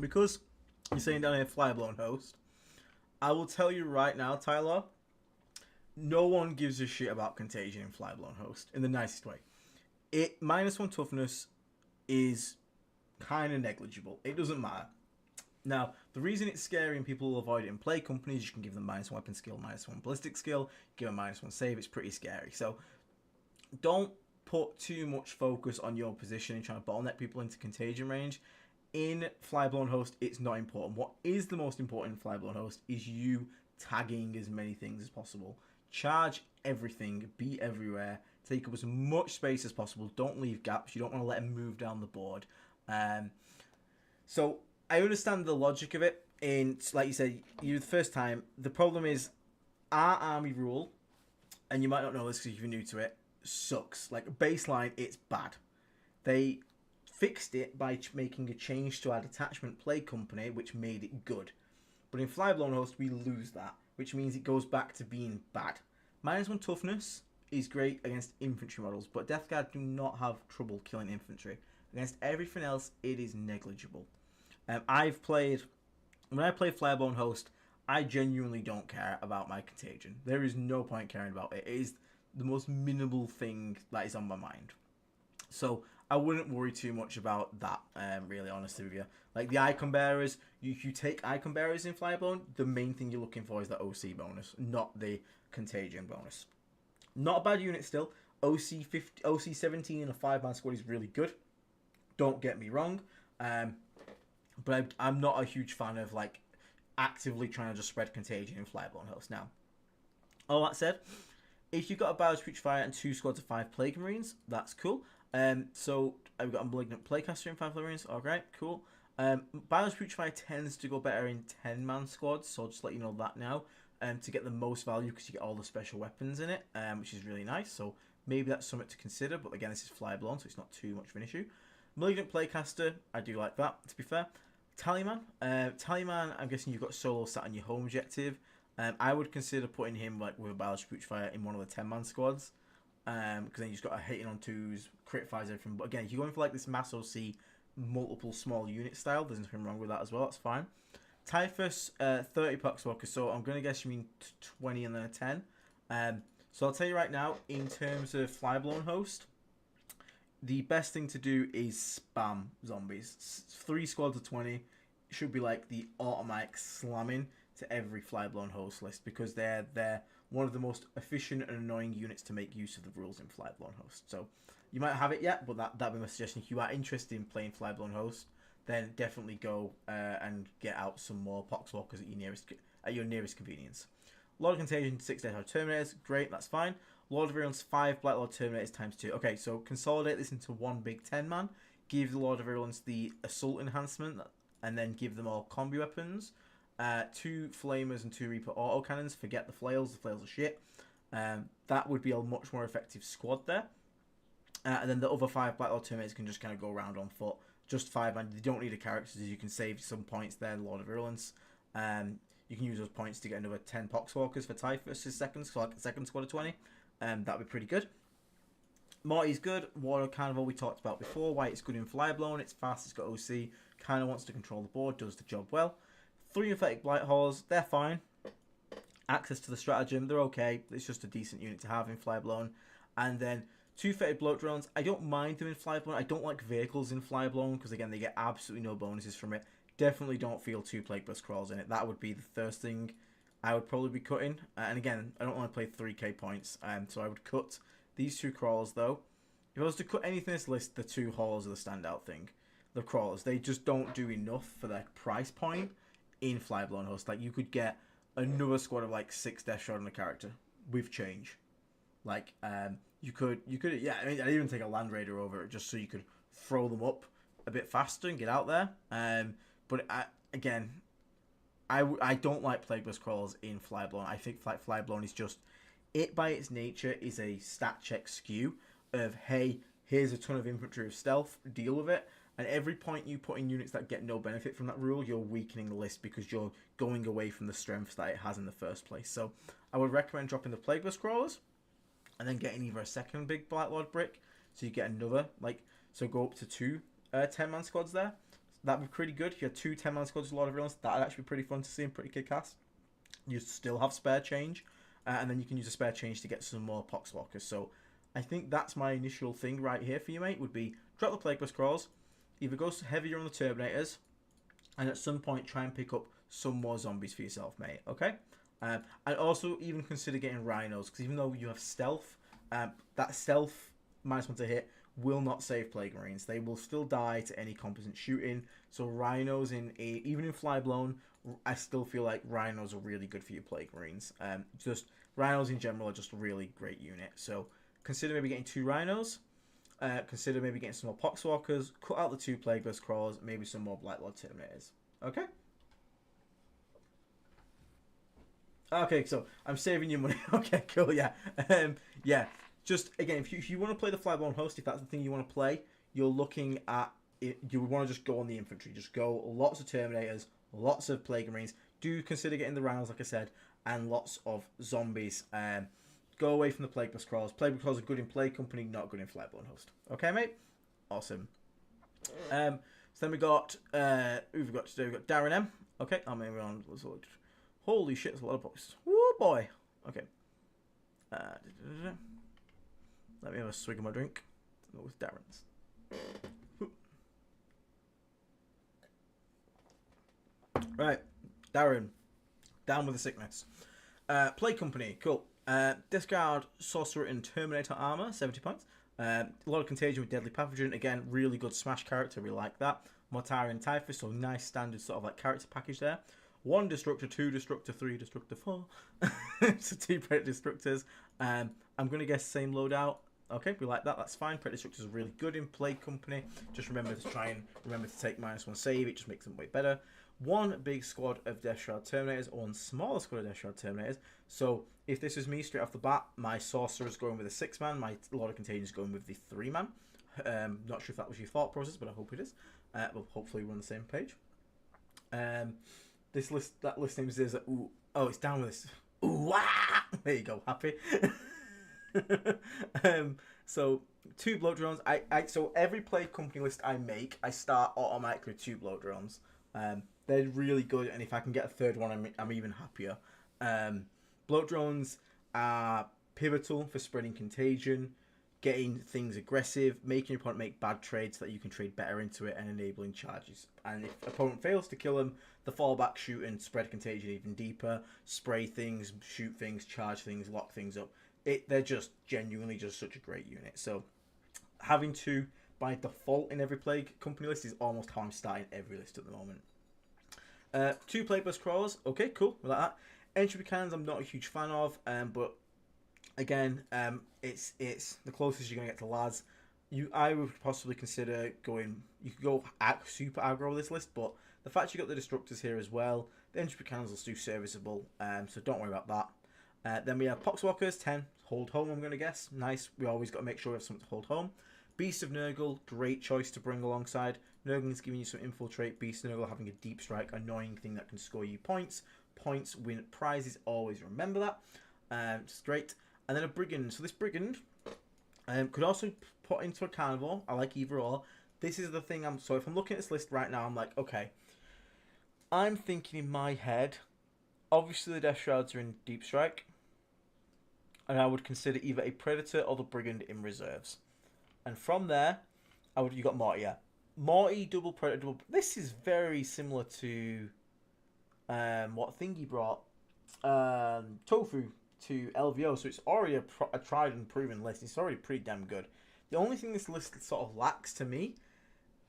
because you're saying down here Flyblown Host, I will tell you right now, Tyler, no one gives a shit about Contagion in Flyblown Host in the nicest way. It -1 toughness is kind of negligible. It doesn't matter. Now, the reason it's scary and people will avoid it in play companies, you can give them -1 weapon skill, -1 ballistic skill, give them -1 save, it's pretty scary. So, don't put too much focus on your position and trying to bottleneck people into contagion range. In Flyblown Host, it's not important. What is the most important in Flyblown Host is you tagging as many things as possible. Charge everything, be everywhere, take up as much space as possible, don't leave gaps, you don't want to let them move down the board. So, I understand the logic of it, in, like you said, you're the first time. The problem is, our army rule, and you might not know this because you're new to it, sucks. Like, baseline, it's bad. They fixed it by making a change to our detachment play company, which made it good. But in Flyblown Host, we lose that, which means it goes back to being bad. -1 toughness is great against infantry models, but Death Guard do not have trouble killing infantry. Against everything else, it is negligible. When I play Flyblown Host, I genuinely don't care about my contagion. There is no point caring about it. It is the most minimal thing that is on my mind. So I wouldn't worry too much about that, really, honestly with you. Like the Icon Bearers, if you take Icon Bearers in Flyblown, the main thing you're looking for is the OC bonus, not the Contagion bonus. Not a bad unit still. OC 17 in a 5-man squad is really good. Don't get me wrong. But I'm not a huge fan of, like, actively trying to just spread contagion in Flyblown Host. Now, all that said, if you've got a Bowser's Putrefire and 2 squads of 5 Plague Marines, that's cool. So I've got a Malignant Playcaster in 5 Plague Marines. Alright, cool. Bowser's Putrefire tends to go better in 10-man squads, so I'll just let you know that now. To get the most value because you get all the special weapons in it, which is really nice. So maybe that's something to consider. But again, this is Flyblown, so it's not too much of an issue. Malignant Playcaster, I do like that, to be fair. Tallyman. Tallyman, I'm guessing you've got solo sat on your home objective. I would consider putting him like with a Bowser's Putrefire in one of the 10-man squads. Because then you just got a hitting on 2s, crit fires, everything. But again, if you're going for like this mass OC multiple small unit style, there's nothing wrong with that as well. That's fine. Typhus, 30 Poxwalkers, so I'm going to guess you mean 20 and then a 10. So I'll tell you right now, in terms of Flyblown Host, the best thing to do is spam zombies. 3 squads of 20 should be like the automatic slamming to every Flyblown Host list because they're one of the most efficient and annoying units to make use of the rules in Flyblown Host. So you might have it yet, but that'd be my suggestion. If you are interested in playing Flyblown Host, then definitely go and get out some more Poxwalkers at your nearest convenience. Lord of Contagion, 6 Death Terminators, great, that's fine. Lord of Virulence, 5 Black Lord Terminators times 2. Okay, so consolidate this into one big 10-man. Give the Lord of Virulence the Assault enhancement, and then give them all combi weapons. 2 Flamers and 2 Reaper autocannons. Forget the flails are shit. That would be a much more effective squad there. And then the other 5 Black Lord Terminators can just kind of go around on foot. Just 5 man. They don't need a character, so you can save some points there, Lord of Virulence. You can use those points to get another 10 Poxwalkers for Typhus' second, so like a second squad of 20. That'd be pretty good. Morty's good. Water Carnival we talked about before. Why it's good in Flyblown. It's fast, it's got OC. Kind of wants to control the board, does the job well. 3 Emphatic Blight Halls, they're fine. Access to the stratagem, they're okay. It's just a decent unit to have in Flyblown. And then 2 Fetid Bloat Drones. I don't mind them in Flyblown. I don't like vehicles in Flyblown because, again, they get absolutely no bonuses from it. Definitely don't feel 2 Plague Burst Crawls in it. That would be the first thing I would probably be cutting. And again, I don't want to play 3k points. So I would cut these 2 crawlers, though. If I was to cut anything in this list, the 2 Halls are the standout thing. The crawlers, they just don't do enough for their price point in Flyblown Host. Like, you could get another squad of, like, 6 Death Shot on a character with change. Like, you could, yeah, I mean, I'd even take a Land Raider over it just so you could throw them up a bit faster and get out there. But again, I don't like Plague Burst Crawlers in Flyblown. I think Flyblown is just, it by its nature is a stat check skew of, hey, here's a ton of infantry of stealth, deal with it. And every point you put in units that get no benefit from that rule, you're weakening the list because you're going away from the strengths that it has in the first place. So I would recommend dropping the Plague Burst Crawlers and then getting either a second big Black Lord brick, so you get another, like, so go up to 2 10-man squads there. That'd be pretty good. If you had 2 10-man squads with Lord of Virulence, that'd actually be pretty fun to see and pretty kick-ass. You still have spare change, and then you can use the spare change to get some more Poxwalkers. So I think that's my initial thing right here for you, mate, would be drop the Plague Burst Crawls, either go heavier on the Terminators, and at some point try and pick up some more zombies for yourself, mate, okay? And also even consider getting Rhinos, because even though you have stealth, that stealth -1 to hit will not save Plague Marines. They will still die to any competent shooting. So Rhinos, even in Flyblown, I still feel like Rhinos are really good for your Plague Marines. Just Rhinos in general are just a really great unit. So consider maybe getting 2 Rhinos. Consider maybe getting some more Poxwalkers. Cut out the 2 Plague Burst Crawlers. Maybe some more Black Lord Terminators. Okay? Okay, so I'm saving you money. Okay, cool, yeah. Yeah, just, again, if you want to play the Flyblown Host, if that's the thing you want to play, you're looking at, you would want to just go on the infantry. Just go lots of Terminators, lots of Plague Marines. Do consider getting the Rhinos, like I said, and lots of zombies. Go away from the Plague Burst Crawlers. Plague Burst Crawlers are good in Plague Company, not good in Flyblown Host. Okay, mate? Awesome. So then we got, who have we got today? We've got Darren M. Okay, I'm moving on. Holy shit, there's a lot of boys. Woo, boy. Okay. Let me have a swig of my drink. That was Darren's. Right. Darren. Down with the sickness. Play Company. Cool. Discard Sorcerer and Terminator Armor. 70 points. A lot of Contagion with Deadly Pathogen. Again, really good smash character. We like that. Mortari and Typhus. So nice standard sort of like character package there. 1 Destructor, 2 Destructor, 3 Destructor, 4. So 2 Predator Destructors. I'm going to guess same loadout. Okay, we like that. That's fine. Predator Destructors are really good in Plague Company. Just remember to take -1 save. It just makes them way better. 1 big squad of Death Shroud Terminators, 1 smaller squad of Death Shroud Terminators. So if this was me straight off the bat, my Sorcerer's going with a 6-man, my Lord of Contagion is going with the 3-man. Not sure if that was your thought process, but I hope it is. Well, hopefully we're on the same page. That list name is ooh, oh, it's down with this. Ooh, ah! There you go, happy. So 2 blow drones. So every Plague Company list I make, I start automatically with 2 blow drones. They're really good, and if I can get a 3rd one, I'm even happier. Blow drones are pivotal for spreading contagion, getting things aggressive, making your opponent make bad trades so that you can trade better into it, and enabling charges. And if opponent fails to kill them, the fallback, shoot and spread contagion even deeper, spray things, shoot things, charge things, lock things up. They're just genuinely just such a great unit. So having 2 by default in every Plague Company list is almost how I'm starting every list at the moment. 2 Plague Burst Crawlers. Okay, cool. We like that. Entropy Cannons I'm not a huge fan of, but again, it's the closest you're going to get to lads. I would possibly consider going... You could go super aggro with this list, but the fact you got the Destructors here as well, the Entropy Cannons will do serviceable, so don't worry about that. Then we have Poxwalkers, 10. Hold home, I'm going to guess. Nice. We always got to make sure we have something to hold home. Beast of Nurgle, great choice to bring alongside. Nurgle's giving you some infiltrate. Beast of Nurgle having a deep strike, annoying thing that can score you points. Points win prizes, always remember that. Just great. And then a Brigand. So this Brigand could also put into a Carnivore. I like either or. This is the thing so if I'm looking at this list right now, I'm like, okay. I'm thinking in my head, obviously the Death Shrouds are in Deep Strike. And I would consider either a Predator or the Brigand in reserves. And from there, you got Morty, yeah. Morty, double Predator, double... This is very similar to what Thingy brought. Tofu to LVO. So it's already a tried and proven list. It's already pretty damn good. The only thing this list sort of lacks to me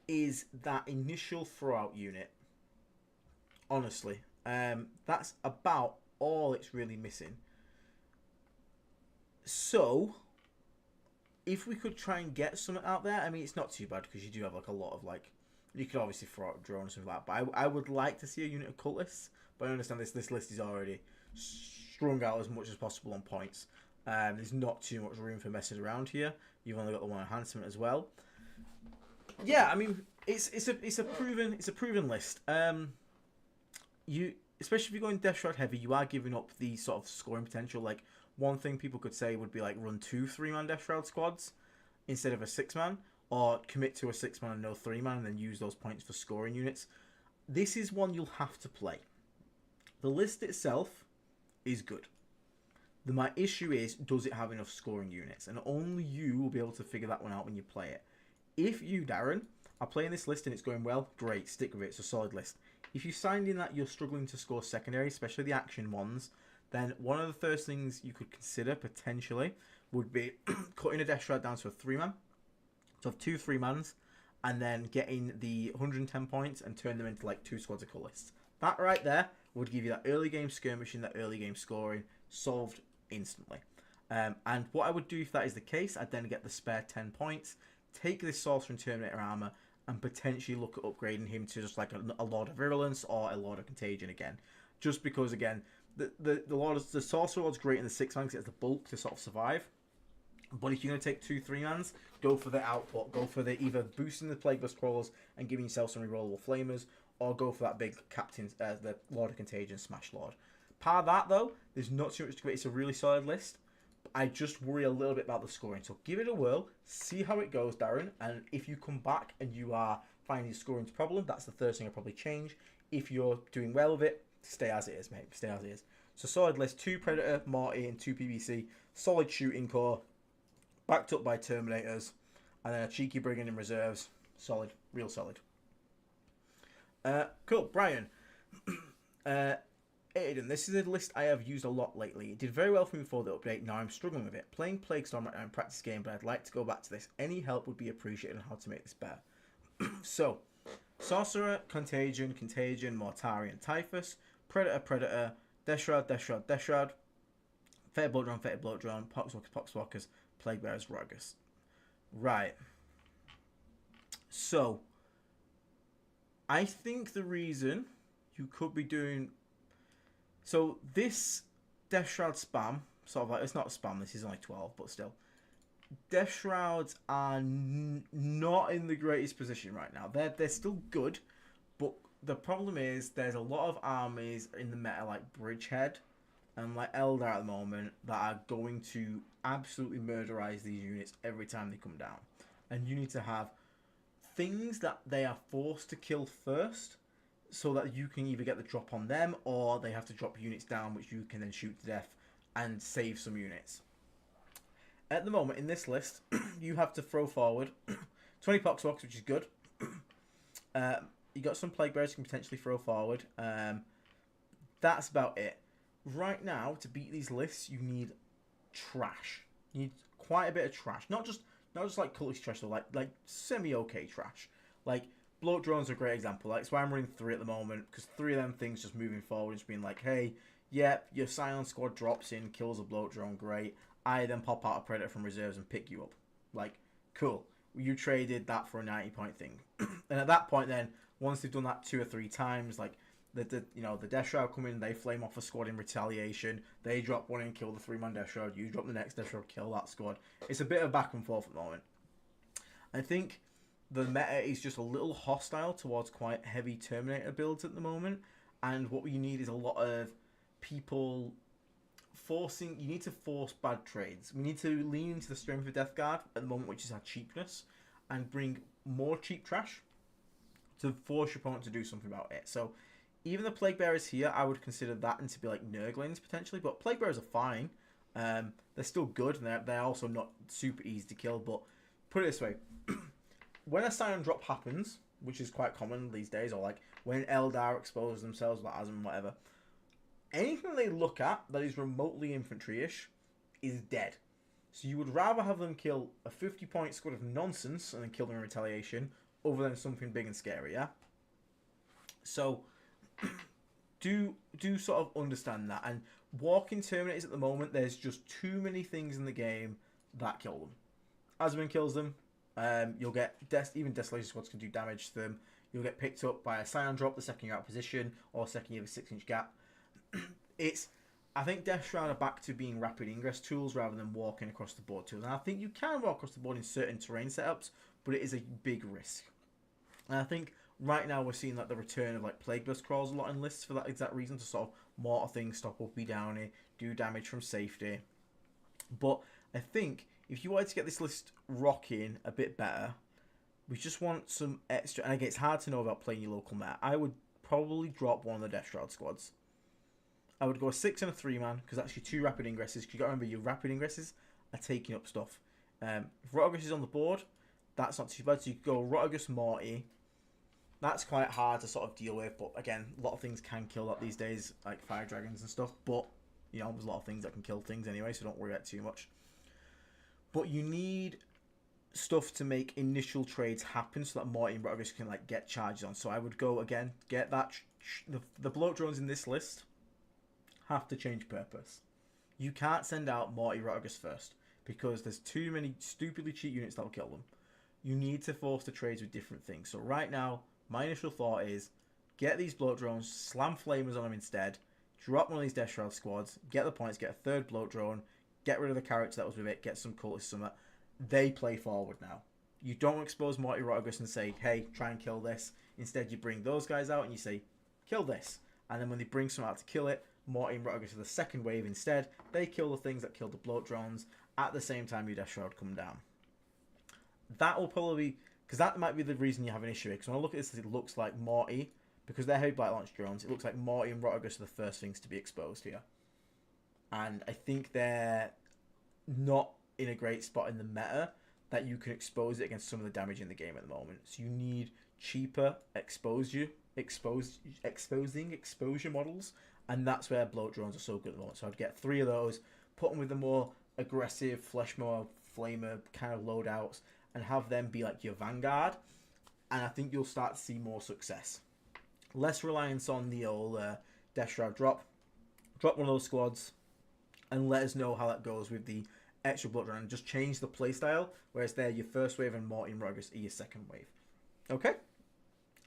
is that initial throwout unit. Honestly. That's about all it's really missing. So, if we could try and get something out there, I mean, it's not too bad because you do have like a lot of like, you could obviously throw out a drone and stuff like that. But I would like to see a unit of cultists. But I understand this list is already strung out as much as possible on points. There's not too much room for messing around here. You've only got the 1 enhancement as well. Yeah, I mean, it's a proven list. Especially if you're going Death Shroud heavy, you are giving up the sort of scoring potential. Like, one thing people could say would be like run 2 3-man Death Shroud squads instead of a 6-man, or commit to a 6-man and no 3-man and then use those points for scoring units. This is one you'll have to play. The list itself is good. My issue is, does it have enough scoring units? And only you will be able to figure that one out when you play it. If you, Darren, are playing this list and it's going well, great, stick with it. It's a solid list. If you find in that you're struggling to score secondary, especially the action ones, then one of the first things you could consider potentially would be cutting a Death Shroud down to a 3-man. So have 2 3-mans, and then getting the 110 points and turn them into like 2 squads of cultists. That right there would give you that early game skirmishing, that early game scoring, solved instantly. And what I would do if that is the case, I'd then get the spare 10 points, take this Sorcerer and Terminator armor, and potentially look at upgrading him to just like a Lord of Virulence or a Lord of Contagion again. Just because, again, the Sorcerer Lord's great in the 6-man because it has the bulk to sort of survive. But if you're going to take 2 3-mans, go for the output. Go for the either boosting the Plague Burst Crawlers and giving yourself some rerollable Flamers, or go for that big Captain, the Lord of Contagion, Smash Lord. Par that, though, there's not too much to it. It's a really solid list. I just worry a little bit about the scoring. So give it a whirl, see how it goes, Darren. And if you come back and you are finding scoring's problem, that's the first thing I'll probably change. If you're doing well with it, stay as it is, mate. Stay as it is. So solid list, 2 Predator, Morty, and 2 PVC. Solid shooting core, backed up by Terminators, and then a cheeky Brigand in reserves. Solid, real solid. Cool, Brian. Aiden, this is a list I have used a lot lately. It did very well for me before the update. Now I'm struggling with it. Playing Plague Storm right now in practice game, but I'd like to go back to this. Any help would be appreciated on how to make this better. So, Sorcerer, Contagion, Mortarian, Typhus. Predator, Predator, Death Shroud, Death Shroud, Death Shroud, Fated Bloat Drone, Poxwalkers, Plague Bearers, Rogus. Right. So, I think the reason you could be doing... So, this Death Shroud spam, sort of like, it's not spam, this is only 12, but still. Death Shrouds are not in the greatest position right now. They're still good, but the problem is there's a lot of armies in the meta like Bridgehead and like Eldar at the moment that are going to absolutely murderize these units every time they come down. And you need to have things that they are forced to kill first so that you can either get the drop on them or they have to drop units down which you can then shoot to death and save some units. At the moment, in this list, you have to throw forward 20 Poxwalkers, which is good. You got some Plague Bearers you can potentially throw forward. That's about it. Right now, to beat these lists, you need trash. You need quite a bit of trash. Not just like cultist trash, though, like semi-okay trash. Like, Bloat Drones are a great example. Like, that's why I'm running 3 at the moment, because 3 of them things just moving forward, just being like, hey, yep, your Scion squad drops in, kills a Bloat Drone, great. I then pop out a Predator from reserves and pick you up. Like, cool. You traded that for a 90-point thing. And at that point then, once they've done that 2 or 3 times, like, the Death Shroud come in, they flame off a squad in retaliation, they drop one and kill the 3-man Death Shroud, you drop the next Death Shroud, kill that squad. It's a bit of back and forth at the moment. I think the meta is just a little hostile towards quite heavy Terminator builds at the moment, and what you need is a lot of people... You need to force bad trades. We need to lean into the strength of Death Guard at the moment, which is our cheapness, and bring more cheap trash to force your opponent to do something about it. So even the Plague Bearers here, I would consider that to be like Nurglings potentially, but Plague Bearers are fine. They're still good, and they're also not super easy to kill, but put it this way. When a Scion drop happens, which is quite common these days, or like when Eldar expose themselves, like Asm, whatever, anything they look at that is remotely infantry-ish is dead. So you would rather have them kill a 50-point squad of nonsense and then kill them in retaliation, other than something big and scary, yeah? So, do sort of understand that. And walking Terminators at the moment, there's just too many things in the game that kill them. Asmin kills them. You'll get... even Desolation squads can do damage to them. You'll get picked up by a Scion drop the second you're out of position, or second you have a 6-inch gap. I think Death Shroud are back to being rapid ingress tools rather than walking across the board tools. And I think you can walk across the board in certain terrain setups, but it is a big risk. And I think right now we're seeing like the return of like Plague Burst crawls a lot in lists for that exact reason, to sort of mortar things, stop up, be downy, do damage from safety. But I think if you wanted to get this list rocking a bit better, we just want some extra. And again, it's hard to know about playing your local meta. I would probably drop one of the Death Shroud squads. I would go a 6 and a 3-man, because that's your 2 rapid ingresses. Because you got to remember, your rapid ingresses are taking up stuff. If Rotagus is on the board, that's not too bad. So you could go Rotagus Morty. That's quite hard to sort of deal with, but again, a lot of things can kill that these days, like fire dragons and stuff. But you know, there's a lot of things that can kill things anyway, so don't worry about it too much. But you need stuff to make initial trades happen, so that Morty and Rotagus can like get charges on. So I would go again, get that the bloat drones in this list have to change purpose. You can't send out Morty Rotagus first, because there's too many stupidly cheap units that will kill them. You need to force the trades with different things. So right now, my initial thought is, get these bloat drones, slam flamers on them instead, drop one of these Death Shroud squads, get the points, get a 3rd bloat drone, get rid of the character that was with it, get some cultist summit. They play forward now. You don't expose Morty Rotagus and say, hey, try and kill this. Instead, you bring those guys out and you say, kill this. And then when they bring some out to kill it, Morty and Rotagus are the second wave instead. They kill the things that kill the bloat drones at the same time your Death Shroud come down. That will probably... because that might be the reason you have an issue. Because when I look at this, it looks like Morty, because they're heavy blight launch drones, it looks like Morty and Rotagus are the first things to be exposed here. And I think they're not in a great spot in the meta that you can expose it against some of the damage in the game at the moment. So you need cheaper exposure models, and that's where bloat drones are so good at the moment. So I'd get 3 of those, put them with the more aggressive Fleshmower, Flamer kind of loadouts, and have them be like your Vanguard, and I think you'll start to see more success. Less reliance on the old Death Shroud drop. Drop one of those squads and let us know how that goes with the extra blood run, and just change the playstyle, whereas they're your first wave and Morty and Rogus are your second wave. Okay?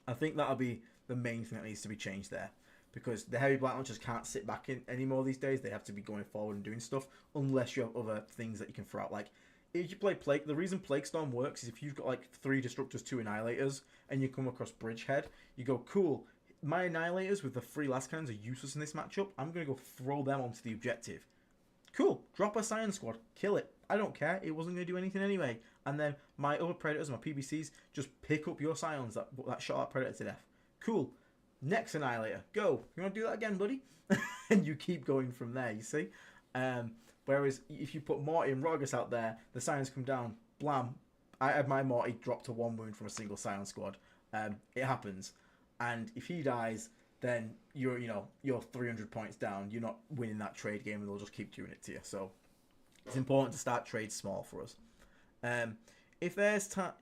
I think that'll be the main thing that needs to be changed there, because the heavy blight launchers can't sit back in anymore these days. They have to be going forward and doing stuff, unless you have other things that you can throw out. Like, if you play Plague, the reason Plague Storm works is if you've got like 3 Disruptors, 2 Annihilators, and you come across Bridgehead, you go, cool, my Annihilators with the 3 last cannons are useless in this matchup. I'm going to go throw them onto the objective. Cool, drop a Scion Squad, kill it. I don't care, it wasn't going to do anything anyway. And then my other Predators, my PBCs, just pick up your Scions that shot that Predator to death. Cool, next Annihilator, go. You want to do that again, buddy? And you keep going from there, you see? Whereas if you put Morty and Rogus out there, the Scions come down, blam. I had my Morty drop to 1 wound from a single Scion Squad. It happens. And if he dies, then you're 300 points down. You're not winning that trade game, and they'll just keep doing it to you. So it's important to start trades small for us. If there's time,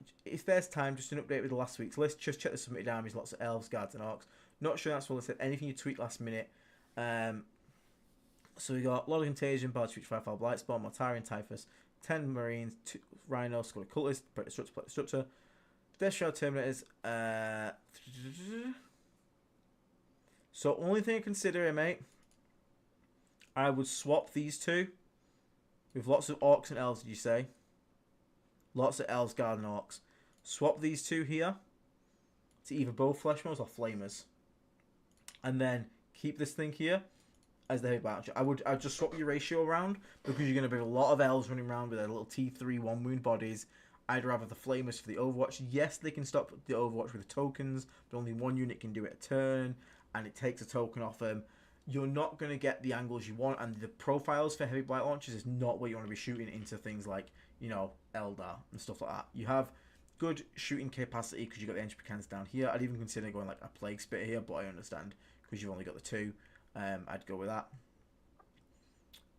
just an update with the last week's list. Just check the submitted armies, lots of elves, guards, and orcs. Not sure that's what I said. Anything you tweet last minute. So we got a lot of Contagion, Bard Switch, Firefall, Blightspawn, Mortarian, Typhus, 10 Marines, 2 Rhino, Skull Cultist, Structure, Death Shroud Terminators. So only thing to consider here, mate, I would swap these two with lots of orcs and elves, did you say? Lots of elves, guard, and orcs. Swap these two here to either both Fleshmos or Flamers. And then keep this thing here as the heavy battle. I'd just swap your ratio around, because you're going to be a lot of elves running around with their little T3 1 wound bodies. I'd rather the Flamers for the Overwatch. Yes, they can stop the Overwatch with tokens, but only one unit can do it a turn, and it takes a token off them. You're not going to get the angles you want, and the profiles for heavy blight launchers is not where you want to be shooting into things like, Eldar and stuff like that. You have good shooting capacity because you've got the entry cannons down here. I'd even consider going like a Plague Spitter here, but I understand because you've only got the 2. I'd go with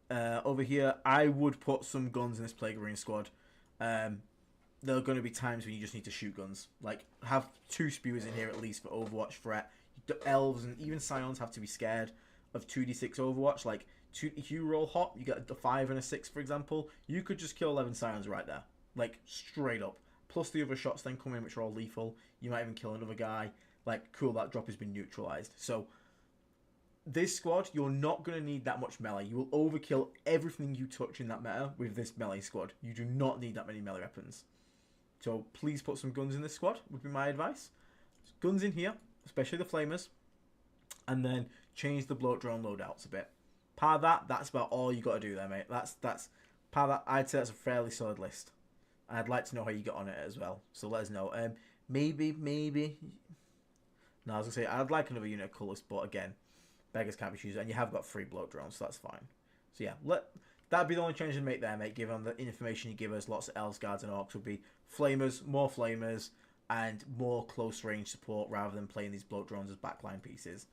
that. Over here, I would put some guns in this Plague Marine squad. There are going to be times when you just need to shoot guns. Like, have 2 spewers in here at least for Overwatch threat. Elves and even Scions have to be scared of 2d6 Overwatch. Like, if you roll hot, you get a 5 and a 6, for example, you could just kill 11 Scions right there. Like, straight up. Plus the other shots then come in, which are all lethal. You might even kill another guy. Like, cool, that drop has been neutralized. So, this squad, you're not going to need that much melee. You will overkill everything you touch in that meta with this melee squad. You do not need that many melee weapons. So please put some guns in this squad, would be my advice. Guns in here, especially the Flamers. And then change the bloat drone loadouts a bit. Part of that, that's about all you got to do there, mate. That's part of that. I'd say that's a fairly solid list. I'd like to know how you get on it as well. So let us know. Maybe. No, I was going to say, I'd like another unit of Cultist, but again, beggars can't be choosers, and you have got 3 bloat drones, so that's fine. So yeah, that'd be the only change I'd make there, mate, given the information you give us. Lots of elves, guards, and orcs would be Flamers, more Flamers, and more close range support rather than playing these bloat drones as backline pieces.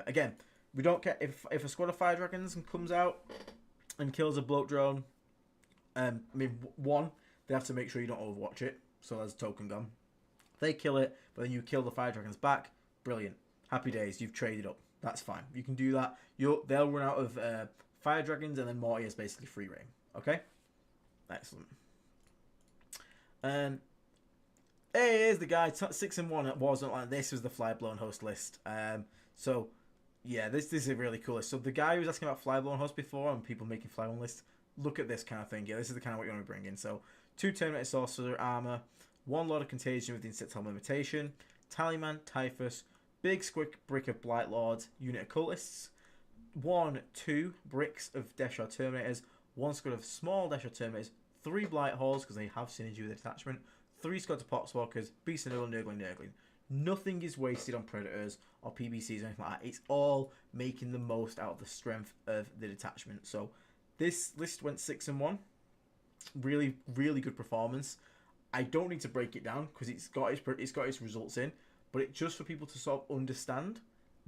Again, we don't care if a squad of Fire Dragons comes out and kills a bloat drone. One, they have to make sure you don't overwatch it, so there's a token gun. They kill it, but then you kill the Fire Dragons back. Brilliant. Happy days, you've traded up. That's fine. You can do that. They'll run out of Fire Dragons, and then Morty is basically free reign. Okay? Excellent. Hey, here's the guy. 6-1 at Warzone. Like this was the Flyblown host list. So, yeah, this is a really cool list. So the guy who was asking about Flyblown host before and people making Flyblown lists, look at this kind of thing. Yeah, this is the kind of what you want to bring in. So, 2 Terminator Sorcerer Armor, 1 Lord of Contagion with the Insectile Limitation, Tallyman, Typhus, Big Squick Brick of Blight Lords, Unit of Cultists, 2 bricks of Death Shroud Terminators, 1 squad of small Death Shroud Terminators, 3 Blight Halls because they have synergy with the detachment, 3 squads of Poxwalkers, Beast and Nurgling. Nothing is wasted on Predators or PBCs or anything like that. It's all making the most out of the strength of the detachment. So this list went 6-1. Really, really good performance. I don't need to break it down because it's got its results in. But it's just for people to sort of understand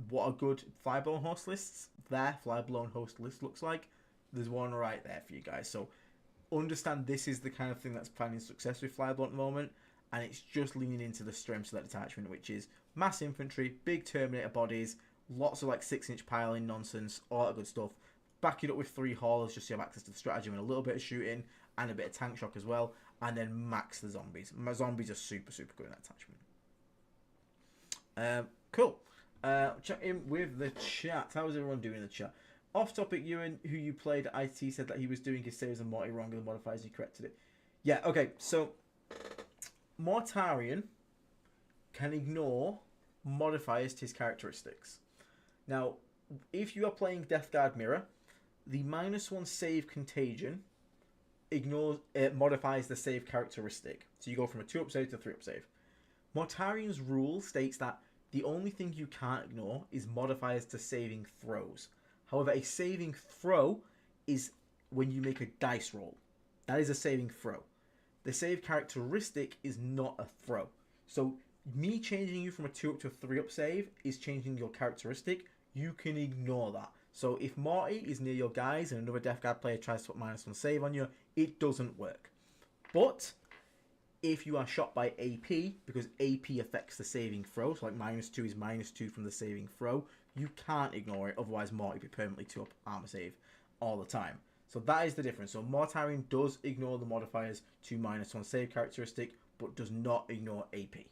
what a good Flyblown host list looks like. There's one right there for you guys. So understand this is the kind of thing that's finding success with Flyblown at the moment. And it's just leaning into the strengths of that detachment, which is mass infantry, big Terminator bodies, lots of like 6-inch piling nonsense, all that good stuff. Back it up with 3 haulers just so you have access to the strategy and a little bit of shooting and a bit of tank shock as well. And then max the zombies. My zombies are super, super good in that attachment. Cool. Check in with the chat. How is everyone doing in the chat? Off topic, Ewan, who you played at IT, said that he was doing his saves and Morty wrong and the modifiers, he corrected it. Yeah, okay, so Mortarion can ignore modifiers to his characteristics. Now, if you are playing Death Guard Mirror, the -1 save contagion modifies the save characteristic. So you go from a 2-up save to a 3-up save. Mortarion's rule states that the only thing you can't ignore is modifiers to saving throws. However, a saving throw is when you make a dice roll. That is a saving throw. The save characteristic is not a throw. So me changing you from a 2-up to a 3-up save is changing your characteristic. You can ignore that. So if Morty is near your guys and another Death Guard player tries to put -1 save on you, it doesn't work. But if you are shot by AP, because AP affects the saving throw, so like -2 is -2 from the saving throw, you can't ignore it, otherwise Morty will be permanently 2-up armor save all the time. So that is the difference. So Mortarion does ignore the modifiers to -1 save characteristic, but does not ignore AP.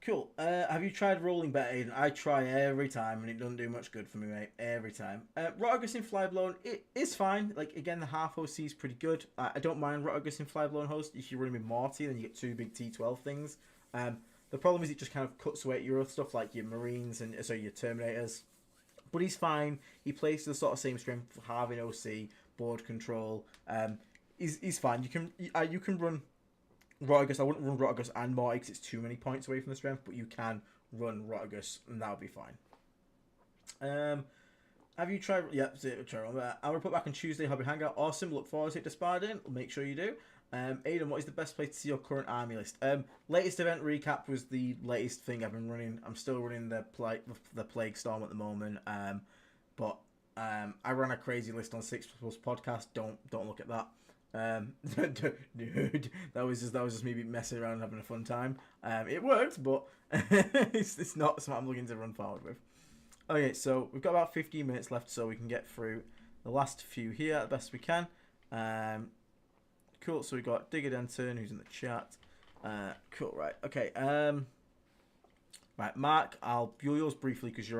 Cool. Have you tried rolling better, Aiden? I try every time, and it doesn't do much good for me, mate. Every time. Rotagus in Flyblown, it is fine. Like, again, the half OC is pretty good. I don't mind Rotagus in Flyblown host. If you run with Morty, then you get 2 big T12 things. The problem is it just kind of cuts away at your other stuff, like your Marines and your Terminators. But he's fine. He plays to the sort of same strength, halving OC, board control. He's fine. You can run Rotagus. I wouldn't run Rotagus and Morty because it's too many points away from the strength, but you can run Rotagus and that'll be fine. Have you tried? Yep, try on that. I'm gonna put back on Tuesday Hobby Hangout. Awesome. Look forward to it, Despardin. Make sure you do. Aiden, what is the best place to see your current army list? Latest event recap was the latest thing I've been running. I'm still running the Plague Storm at the moment. But I ran a crazy list on 6 Plus podcast. Don't look at that. Dude, that was just me messing around and having a fun time. It worked, but it's not something I'm looking to run forward with. Okay, so we've got about 15 minutes left, so we can get through the last few here the best we can. Cool. So we got Digger Denton, who's in the chat. Cool. Right. Okay. Right, Mark. I'll do yours briefly because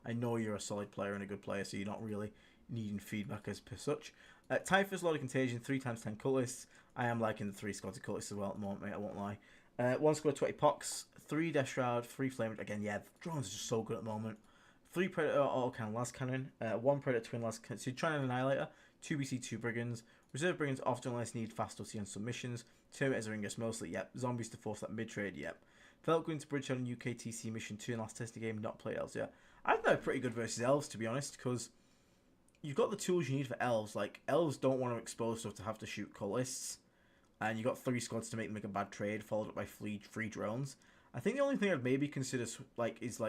I know you're a solid player and a good player, so you're not really needing feedback as per such. Typhus, Lord of Contagion, 3x10 cultists. I am liking the 3 squads of cultists as well at the moment, mate. I won't lie. 1 squad 20 pox, 3 Death Shroud, 3 Flame. Again, yeah, the drones are just so good at the moment. 3 Predator auto cannon las cannon, 1 Predator twin las cannon. So you're trying an Annihilator, 2 BC, 2 Brigands. Reserve Brigands often less need fast OC on submissions. Terminators are Ingus mostly, yep. Zombies to force that mid trade, yep. Felt going to Bridge on UKTC mission 2 in last testing game, not play elves yet. I think they're pretty good versus elves, to be honest, because you've got the tools you need for elves. Like, elves don't want to expose stuff to have to shoot cultists. And you've got 3 squads to make a bad trade, followed up by 3 drones. I think the only thing I'd maybe consider is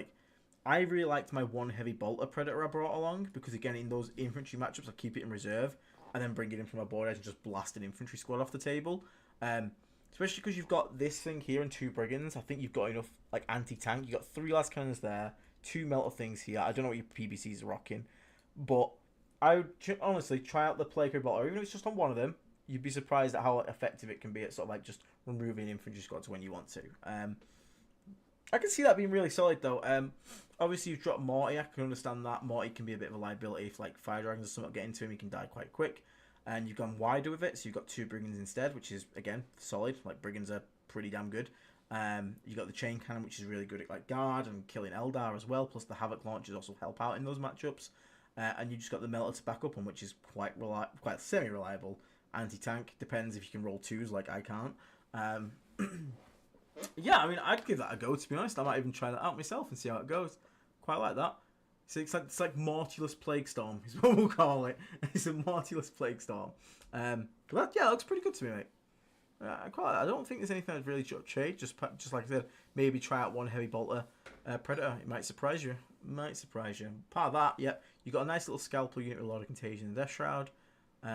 I really liked my 1 heavy bolter predator I brought along, because again, in those infantry matchups, I keep it in reserve, and then bring it in from my board edge and just blast an infantry squad off the table. Especially because you've got this thing here and 2 brigands. I think you've got enough like anti-tank. You've got 3 last cannons there, 2 melter things here. I don't know what your PBCs are rocking, but I would honestly try out the Plague Bolter. Even if it's just on one of them, you'd be surprised at how effective it can be at sort of like just removing infantry squads when you want to. I can see that being really solid though. Obviously you've dropped Morty. I can understand that. Morty can be a bit of a liability if like Fire Dragons or something get into him. He can die quite quick. And you've gone wider with it, so you've got 2 Brigands instead, which is again solid. Like Brigands are pretty damn good. You got the Chain Cannon, which is really good at like guard and killing Eldar as well. Plus the Havoc launchers also help out in those matchups. And you just got the Melter to back up on, which is quite semi-reliable. Anti-tank, depends if you can roll 2s like I can't. Yeah, I mean, I'd give that a go, to be honest. I might even try that out myself and see how it goes. Quite like that. So it's like Mortulus Plague Storm is what we'll call it. It's a Mortulus Plague Storm. But that, yeah, it looks pretty good to me, mate. I don't think there's anything I'd really change. Just like I said, maybe try out 1 heavy bolter predator. It might surprise you. Part of that, yep. You got a nice little scalpel unit with a lot of contagion and Death Shroud.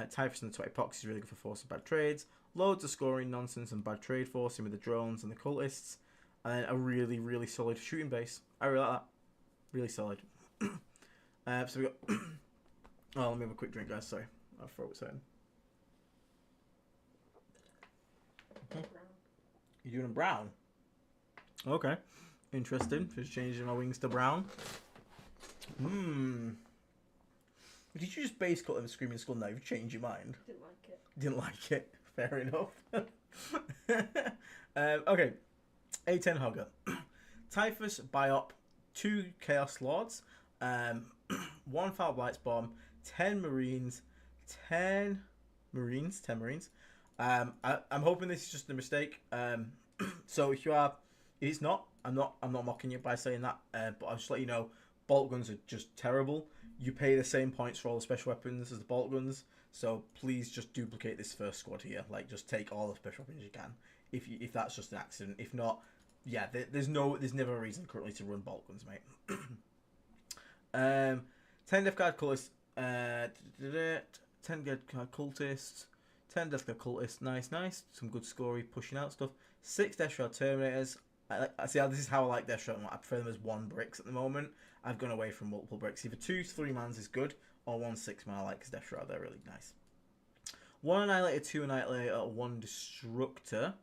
Typhus and the 20 pox is really good for forcing bad trades. Loads of scoring nonsense and bad trade forcing with the drones and the cultists. and then a really, really solid shooting base. I really like that. Really solid. So we got. Oh, let me have a quick drink, guys. Sorry, my throat's hurting. You're doing a brown. Okay, interesting. Just changing my wings to brown. Did you just base cut them Screaming Skull? Now you've changed your mind. Didn't like it. Didn't like it. Fair enough. Okay. A10 Hogger. Typhus, Biop, 2 Chaos Lords, 1 Foul Blights Bomb, 10 Marines, 10 Marines. I'm hoping this is just a mistake. So if it's not, I'm not mocking you by saying that. But I'll just let you know, bolt guns are just terrible. You pay the same points for all the special weapons as the bolt guns. So please just duplicate this first squad here. Like, just take all the special weapons you can. If that's just an accident. If not, yeah, there's never a reason currently to run bolt guns, mate. 10 Death Guard Cultists. 10 Death Guard Cultists. 10 Death Guard Cultists. Nice. Some good scoring, pushing out stuff. 6 Death Shroud Terminators. I see how this is how I like Death Shroud. I prefer them as 1 bricks at the moment. I've gone away from multiple bricks. Either 2 3 mans is good, or 1 6 man I like as Death Shroud. They're really nice. 1 Annihilator, 2 Annihilator, 1 Destructor.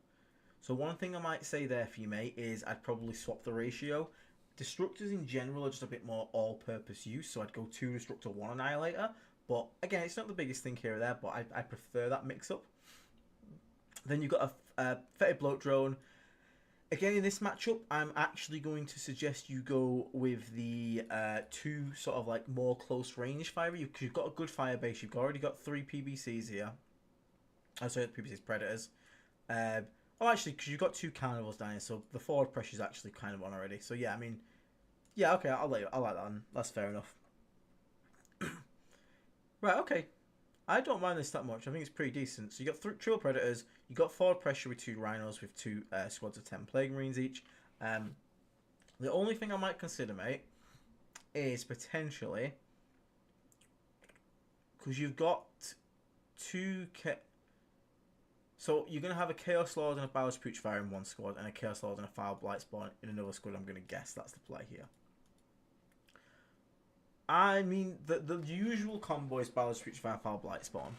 So one thing I might say there for you, mate, is I'd probably swap the ratio. Destructors in general are just a bit more all-purpose use, so I'd go 2 Destructor, 1 Annihilator. But again, it's not the biggest thing here or there, but I prefer that mix-up. Then you've got a Fetid Bloat Drone. Again, in this matchup, I'm actually going to suggest you go with the 2 sort of like more close-range fire. Because you've got a good fire base. You've already got 3 PBCs here. Oh, sorry, PBCs, Predators. Actually, because you've got 2 Carnivores down here, so the forward pressure is actually kind of on already. So yeah, I mean, yeah, okay, I like that one. That's fair enough. Right, okay. I don't mind this that much. I think it's pretty decent. So you got 3 Triple Predators. You got forward pressure with 2 Rhinos with 2 squads of 10 Plague Marines each. The only thing I might consider, mate, is potentially because you've got 2. So you're going to have a Chaos Lord and a Ballast Putrefier in one squad, and a Chaos Lord and a Foul Blight Spawn in another squad. I'm going to guess that's the play here. I mean, the usual combo is Ballast Putrefier, Foul Blight Spawn.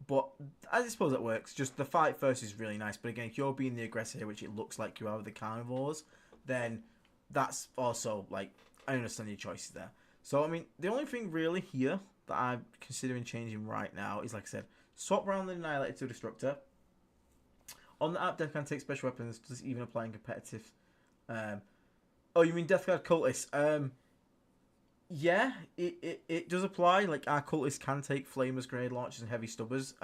But I suppose that works. Just the fight first is really nice. But again, if you're being the aggressor here, which it looks like you are with the Carnivores, then that's also, like, I understand your choices there. So, I mean, the only thing really here that I'm considering changing right now is, like I said, swap around the Annihilator to Destructor. On the app, Death Guard take special weapons. Does it even apply in competitive? Oh, you mean Death Guard Cultists? Yeah, it does apply. Like, our Cultists can take Flamers, Grenade Launchers, and Heavy Stubbers.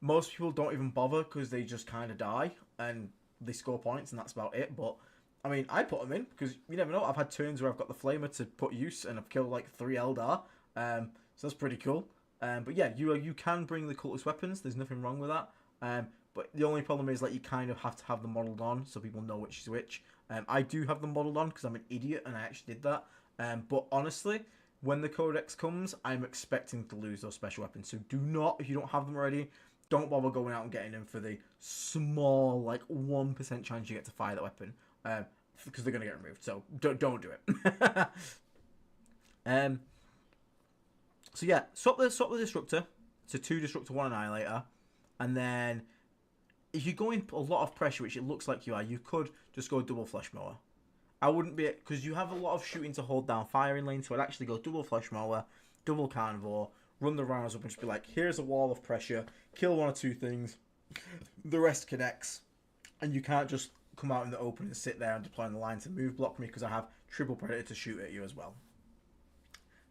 Most people don't even bother because they just kind of die and they score points and that's about it. But, I mean, I put them in because you never know. I've had turns where I've got the Flamer to put use and I've killed like 3 Eldar. So that's pretty cool. But yeah, you can bring the cultist weapons. There's nothing wrong with that. But the only problem is like you kind of have to have them modelled on so people know which is which. I do have them modelled on because I'm an idiot and I actually did that. But honestly, when the Codex comes, I'm expecting to lose those special weapons. So do not, if you don't have them already, don't bother going out and getting them for the small, like 1% chance you get to fire that weapon. Because they're going to get removed. So don't do it. So yeah, swap the Disruptor to 2 Destructor, 1 Annihilator, and then if you're going a lot of pressure, which it looks like you are, you could just go double Flesh Mower. I wouldn't be, because you have a lot of shooting to hold down firing lane, so I'd actually go double Flesh Mower, double Carnivore, run the Rhinos up and just be like, here's a wall of pressure, kill 1 or 2 things, the rest connects, and you can't just come out in the open and sit there and deploy the line to move block me because I have Triple Predator to shoot at you as well.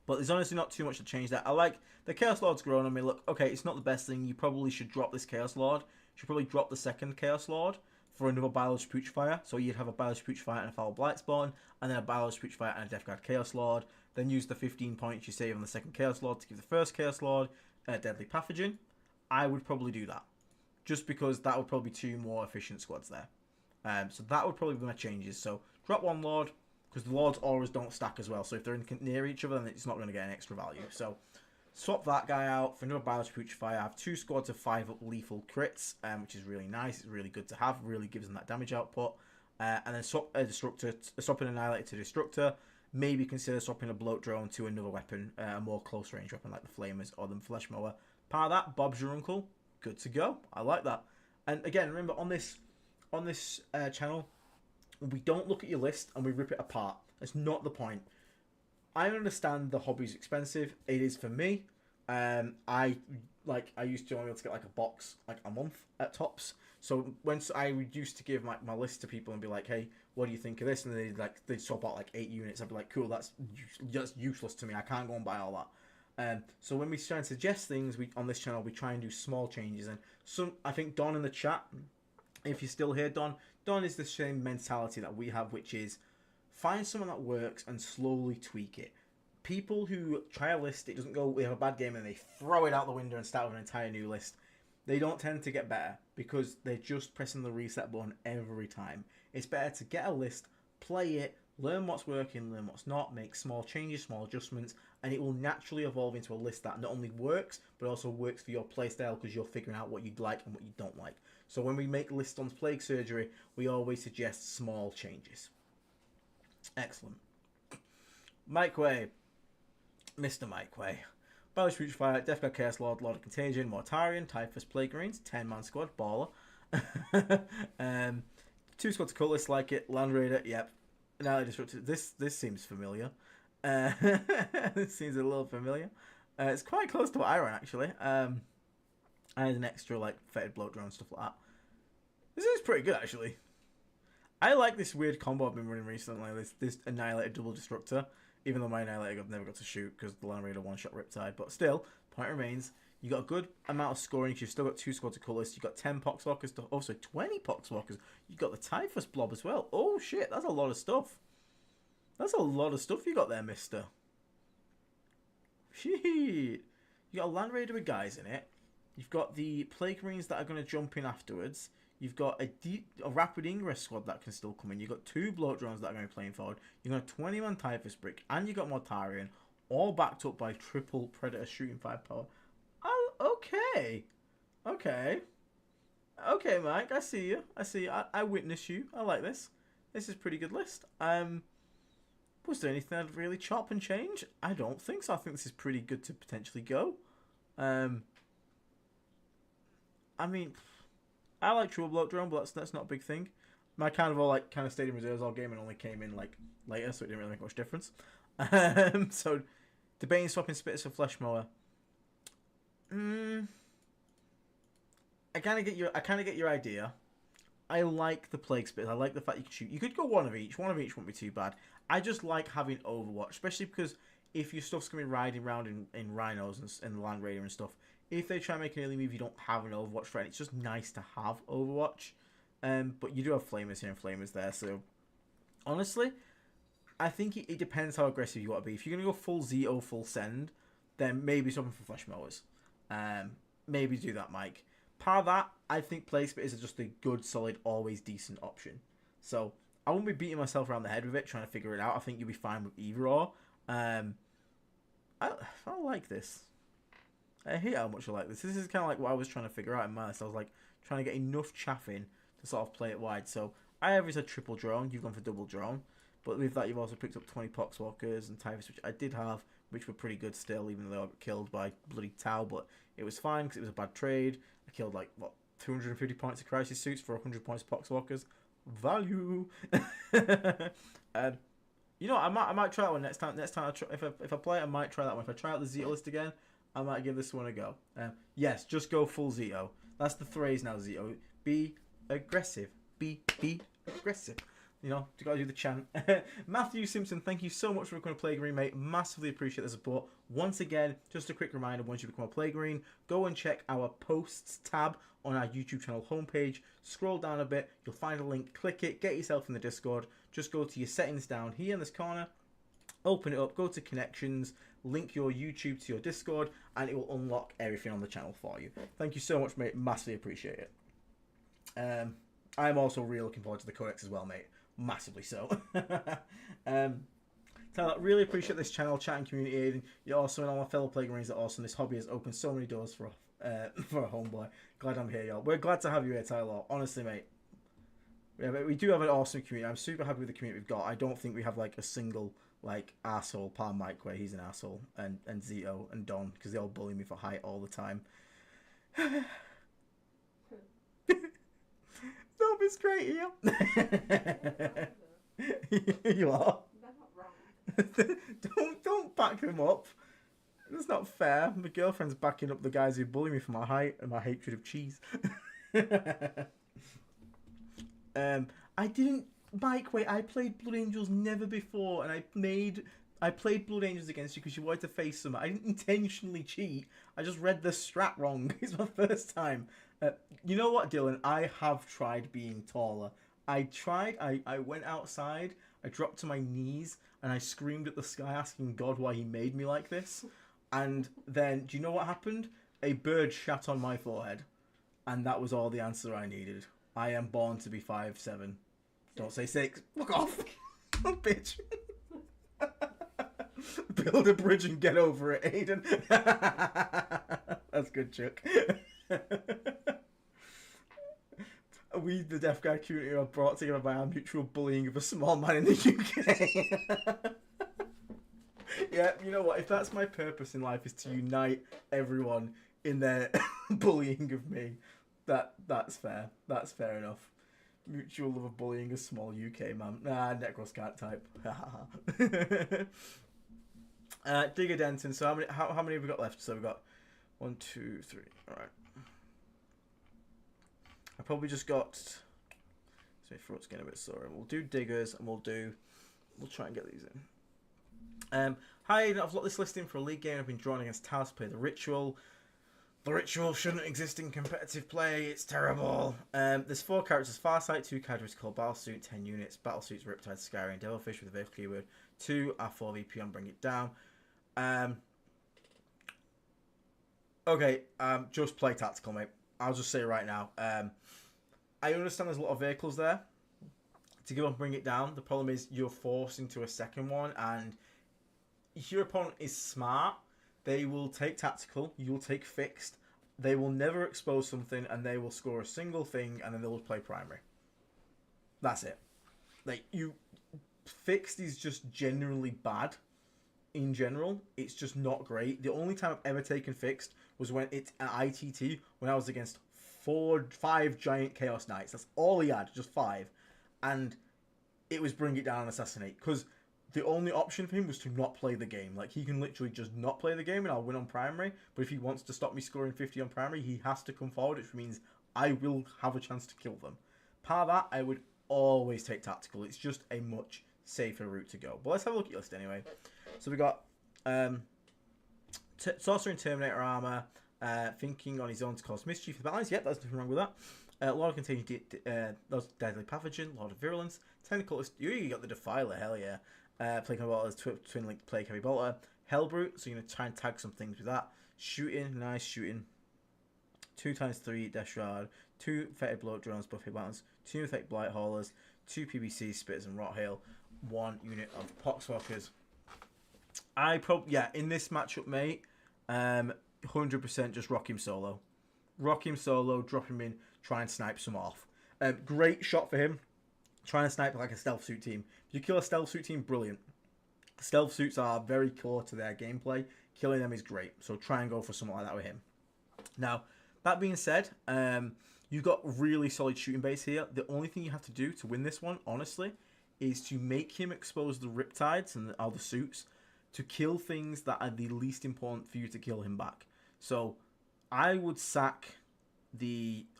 But there's honestly not too much to change that. I like the Chaos Lord's grown on me. Look, okay, it's not the best thing. You probably should drop this Chaos Lord. You should probably drop the second Chaos Lord for another Biological Putrefier. So you'd have a Biological Putrefier and a Foul Blight Spawn, and then a Biological Putrefier and a Death Guard Chaos Lord. Then use the 15 points you save on the second Chaos Lord to give the first Chaos Lord a Deadly Pathogen. I would probably do that. Just because that would probably be 2 more efficient squads there. So that would probably be my changes. So drop 1 Lord, because the Lords always don't stack as well. So if they're near each other, then it's not going to get an extra value. So Swap that guy out for another Bios Putrefier. I have 2 squads of 5 lethal crits, which is really nice. It's really good to have. Really gives them that damage output. And then swap a Destructor, swap an Annihilator to Destructor. Maybe consider swapping a Bloat Drone to another weapon, a more close range weapon like the Flamers or the Flesh Mower. Part of that, Bob's your uncle. Good to go. I like that. And again, remember on this channel, we don't look at your list and we rip it apart. That's not the point. I understand the hobby's expensive. It is for me. I used to only be able to get like a box like a month at tops. So once I used to give my list to people and be like, hey, what do you think of this? And they'd swap out like 8 units. I'd be like, cool, that's useless to me. I can't go and buy all that. So when we try and suggest things on this channel, we try and do small changes. And I think Don in the chat, if you're still here, Don is the same mentality that we have, which is find someone that works and slowly tweak it. People who try a list, it doesn't go, we have a bad game, and they throw it out the window and start with an entire new list. They don't tend to get better because they're just pressing the reset button every time. It's better to get a list, play it, learn what's working, learn what's not, make small changes, small adjustments, and it will naturally evolve into a list that not only works, but also works for your playstyle because you're figuring out what you'd like and what you don't like. So when we make lists on Plague Surgery, we always suggest small changes. Excellent. Mike Way. Mr. Mike Way. Balance Putrefier, Death God Chaos Lord, Lord of Contagion, Mortarion, Typhus, Plague Marines, 10-man squad, baller. 2 squads of Cultists like it, Land Raider, yep. Now Disrupted. This seems familiar. This seems a little familiar. It's quite close to what I ran actually. I had an extra like fetid bloat drone and stuff like that. This is pretty good actually. I like this weird combo I've been running recently. This Annihilator double Destructor. Even though my Annihilator I've never got to shoot because the Land Raider one-shot Riptide. But still, point remains, you got a good amount of scoring because you've still got 2 squads of Cultists. You've got 10 Poxwalkers, also 20 Poxwalkers. You've got the Typhus Blob as well. Oh shit, that's a lot of stuff. That's a lot of stuff you got there, mister. Shit. You got a Land Raider with guys in it. You've got the Plague Marines that are going to jump in afterwards. You've got a rapid ingress squad that can still come in. You've got 2 bloat drones that are going to be playing forward. You've got a 20-man Typhus brick. And you've got Mortarion. All backed up by triple Predator shooting firepower. Oh, okay. Okay. Okay, Mike. I see you. I see you. I witness you. I like this. This is a pretty good list. Was there anything I'd really chop and change? I don't think so. I think this is pretty good to potentially go. I mean, I like triple bloat drone, but that's not a big thing. My Carnival kind of stayed in reserves all game and only came in like later, so it didn't really make much difference. So debating swapping Spitters for Flesh Mower. I kind of get your idea. I like the Plague Spitters. I like the fact you can shoot. You could go one of each. One of each wouldn't be too bad. I just like having Overwatch, especially because if your stuff's going to be riding around in Rhinos and Land Raider and stuff, if they try and make an early move, you don't have an Overwatch threat. It's just nice to have Overwatch. But you do have Flamers here and Flamers there. So, honestly, I think it depends how aggressive you want to be. If you're going to go full Zeo, full Send, then maybe something for Flesh Mowers. Maybe do that, Mike. Part of that, I think Plague Spitters is just a good, solid, always decent option. So, I won't be beating myself around the head with it, trying to figure it out. I think you'll be fine with either or. I like this. I hate how much I like this. This is kind of like what I was trying to figure out in my list. I was like trying to get enough chaffing to sort of play it wide. So I have a triple drone. You've gone for double drone. But with that, you've also picked up 20 Poxwalkers and Typhus, which I did have, which were pretty good still, even though I got killed by bloody Tau. But it was fine because it was a bad trade. I killed 250 points of Crisis Suits for 100 points of Poxwalkers. Value. You know, I might try that one next time. Next time, if I play it, I might try that one. If I try out the Zeo list again, I might give this one a go. Yes, just go full Zeo. That's the phrase now, Zeo. Be aggressive. Be aggressive. You know, you gotta do the chant. Matthew Simpson, thank you so much for becoming a Plague Marine, mate. Massively appreciate the support. Once again, just a quick reminder, once you become a Plague Marine, go and check our posts tab on our YouTube channel homepage. Scroll down a bit, you'll find a link, click it, get yourself in the Discord. Just go to your settings down here in this corner, open it up, go to connections, link your YouTube to your Discord, and it will unlock everything on the channel for you. Thank you so much, mate. Massively appreciate it. I'm also really looking forward to the Codex as well, mate. Massively so. Tyler, really appreciate this channel, chatting community, Aiden. You're awesome, and all my fellow Playgrounds are awesome. This hobby has opened so many doors for a homeboy. Glad I'm here, y'all. We're glad to have you here, Tyler. Honestly, mate. Yeah, but we do have an awesome community. I'm super happy with the community we've got. I don't think we have like a single like asshole. Palm Mike, where he's an asshole, and Zito and Don, because they all bully me for height all the time. Don't be straight here. You are. Don't back them up. That's not fair. My girlfriend's backing up the guys who bully me for my height and my hatred of cheese. I didn't, Mike. Wait, I played Blood Angels never before, and I played Blood Angels against you because you wanted to face them. I didn't intentionally cheat. I just read the strat wrong. It's my first time. You know what, Dylan? I have tried being taller. I went outside. I dropped to my knees and I screamed at the sky asking God why he made me like this. And then, do you know what happened? A bird shat on my forehead. And that was all the answer I needed. I am born to be 5'7". Don't say 6. Fuck off. Bitch. Build a bridge and get over it, Aiden. That's good, Chuck. We, the Deaf Guy community, are brought together by our mutual bullying of a small man in the UK. Yeah, you know what? If that's my purpose in life, is to unite everyone in their bullying of me, that's fair. That's fair enough. Mutual love of bullying a small UK man. Nah, Necros can't type. Digger Denton. So how many have we got left? So we've got 1, 2, 3. All right. I probably just got. So my throat's getting a bit sore. We'll do diggers and we'll try and get these in. Hi, I've got this listing for a league game. I've been drawn against Taos to play the Ritual. The Ritual shouldn't exist in competitive play. It's terrible. There's 4 characters. Farsight, 2 categories called Battlesuit, 10 units. Battlesuits, Riptide, Scary, and Devilfish with a vehicle keyword. 2 are 4 VP on Bring It Down. Okay, just play tactical, mate. I'll just say right now. I understand there's a lot of vehicles there to give up and bring it down. The problem is you're forced into a second one, and if your opponent is smart, they will take tactical, you'll take fixed. They will never expose something, and they will score a single thing, and then they'll play primary. That's it. Like, fixed is just generally bad. In general, it's just not great. The only time I've ever taken fixed was when it's at ITT, when I was against 5 giant Chaos Knights. That's all he had, just 5. And it was bring it down and assassinate. Because the only option for him was to not play the game. Like, he can literally just not play the game and I'll win on primary. But if he wants to stop me scoring 50 on primary, he has to come forward, which means I will have a chance to kill them. Part of that, I would always take tactical. It's just a much safer route to go. But let's have a look at your list anyway. So we got Sorcerer and Terminator armor, thinking on his own to cause mischief for the balance. Yep, there's nothing wrong with that. Lord of Contagion, Deadly Pathogen, Lord of Virulence, Tentacleist. You got the Defiler, hell yeah. Plague Heavy Bolter, Twin Link Plague Heavy Bolter, Hellbrute. So you're gonna try and tag some things with that. Shooting, nice shooting. 2x3 Death Shroud, 2 Fetid Bloat Drones, Buffy Balance, 2 Effect Blight Haulers, 2 PBC Spitters and Rot Hail, 1 unit of Poxwalkers. In this matchup, mate, 100% just rock him solo. Rock him solo, drop him in, try and snipe some off. Great shot for him. Try and snipe like a stealth suit team. If you kill a stealth suit team, brilliant. Stealth suits are very core to their gameplay. Killing them is great. So try and go for something like that with him. Now, that being said, you've got really solid shooting base here. The only thing you have to do to win this one, honestly, is to make him expose the Riptides and all the suits to kill things that are the least important for you to kill him back. So I would sack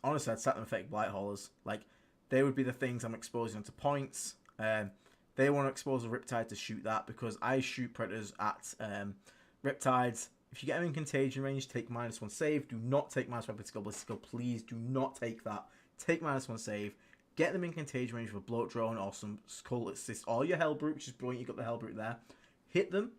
honestly, I'd sack them fake blight haulers. Like, they would be the things I'm exposing onto points. They want to expose a Riptide to shoot that, because I shoot Predators at Riptides. If you get them in contagion range, take -1 save. Do not take -1 Ballistical. Please do not take that. Take -1 save. Get them in contagion range with a bloat drone or some Skull Assist, or your Hellbrute, which is brilliant. You got the Hellbrute there. Hit them.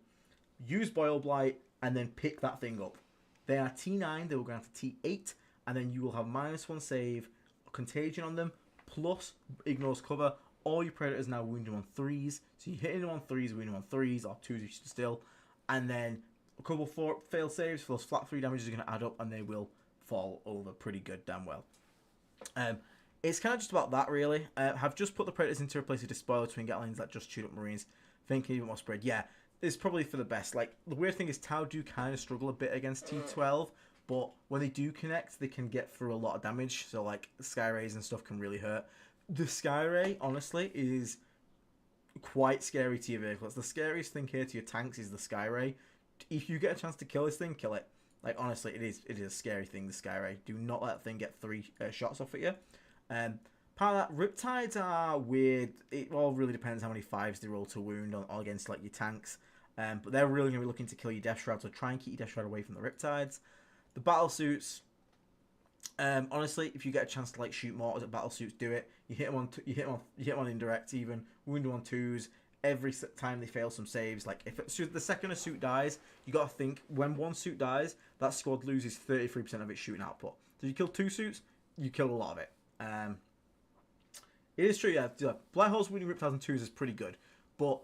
Use Boil Blight, and then pick that thing up. They are T9, they will go down to T8, and then you will have -1 save, Contagion on them, plus Ignores Cover, all your Predators now wounded on 3s. So you're hitting them on 3s, wounding them on 3s, or 2s if you're still. And then a couple fail saves for those flat 3 damages are going to add up, and they will fall over pretty good, damn well. It's kind of just about that, really. Have just put the Predators into a place of despoil twin Gatlings that just shoot up Marines. Thinking even more spread. Yeah, it's probably for the best. Like, the weird thing is Tau do kind of struggle a bit against T12, but when they do connect, they can get through a lot of damage. So, like, Sky Rays and stuff can really hurt. The Sky Ray, honestly, is quite scary to your vehicles. The scariest thing here to your tanks is the Sky Ray. If you get a chance to kill this thing, kill it. Like, honestly, it is a scary thing, the Sky Ray. Do not let that thing get 3 shots off at you. Part of that, Riptides are weird. It all really depends how many 5s they roll to wound on against, like, your tanks. But they're really going to be looking to kill your Death Shroud, so try and keep your Death Shroud away from the Riptides. The battle suits, honestly, if you get a chance to, like, shoot mortars at battle suits, do it. You hit them on indirect, even wound them on 2s. Every time they fail some saves, like if the second a suit dies, you got to think when one suit dies, that squad loses 33% of its shooting output. So if you kill 2 suits, you kill a lot of it. It is true, yeah. Black Holes winning Riptides and 2s is pretty good, but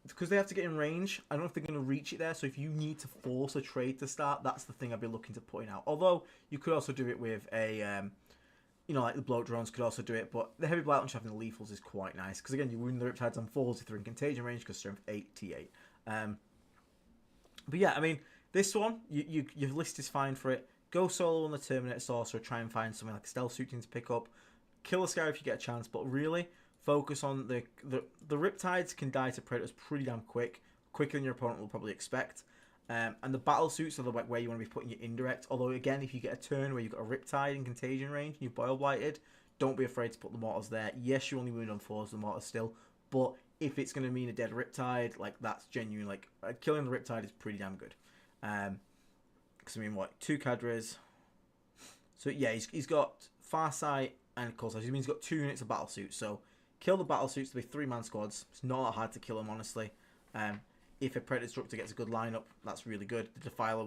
because they have to get in range, I don't know if they're going to reach it there. So if you need to force a trade to start, that's the thing I'd be looking to put in out. Although you could also do it with a, like the bloat drones could also do it, but the heavy blight launch having the lethals is quite nice because again, you wound the Riptides on 4s if they're in contagion range because strength 8 T8. But yeah, I mean this one, your list is fine for it. Go solo on the Terminator Sorcerer, try and find something like a stealth suiting to pick up. Kill a Sky if you get a chance, but really focus on the Riptides can die to Predators pretty damn quicker than your opponent will probably expect. And the battle suits are the where you want to be putting your indirect. Although again, if you get a turn where you've got a Riptide in contagion range and you're boil blighted, don't be afraid to put the mortars there. Yes, you only wound on 4s, the mortars still, but if it's going to mean a dead Riptide, like that's genuine. Like killing the Riptide is pretty damn good. Because I mean, what 2 cadres? So yeah, he's got Farsight and Cold Slash. It means he's got 2 units of battle suits. So kill the battle suits to be 3-man squads. It's not that hard to kill them, honestly. If a Predator Destructor gets a good lineup, that's really good. The Defiler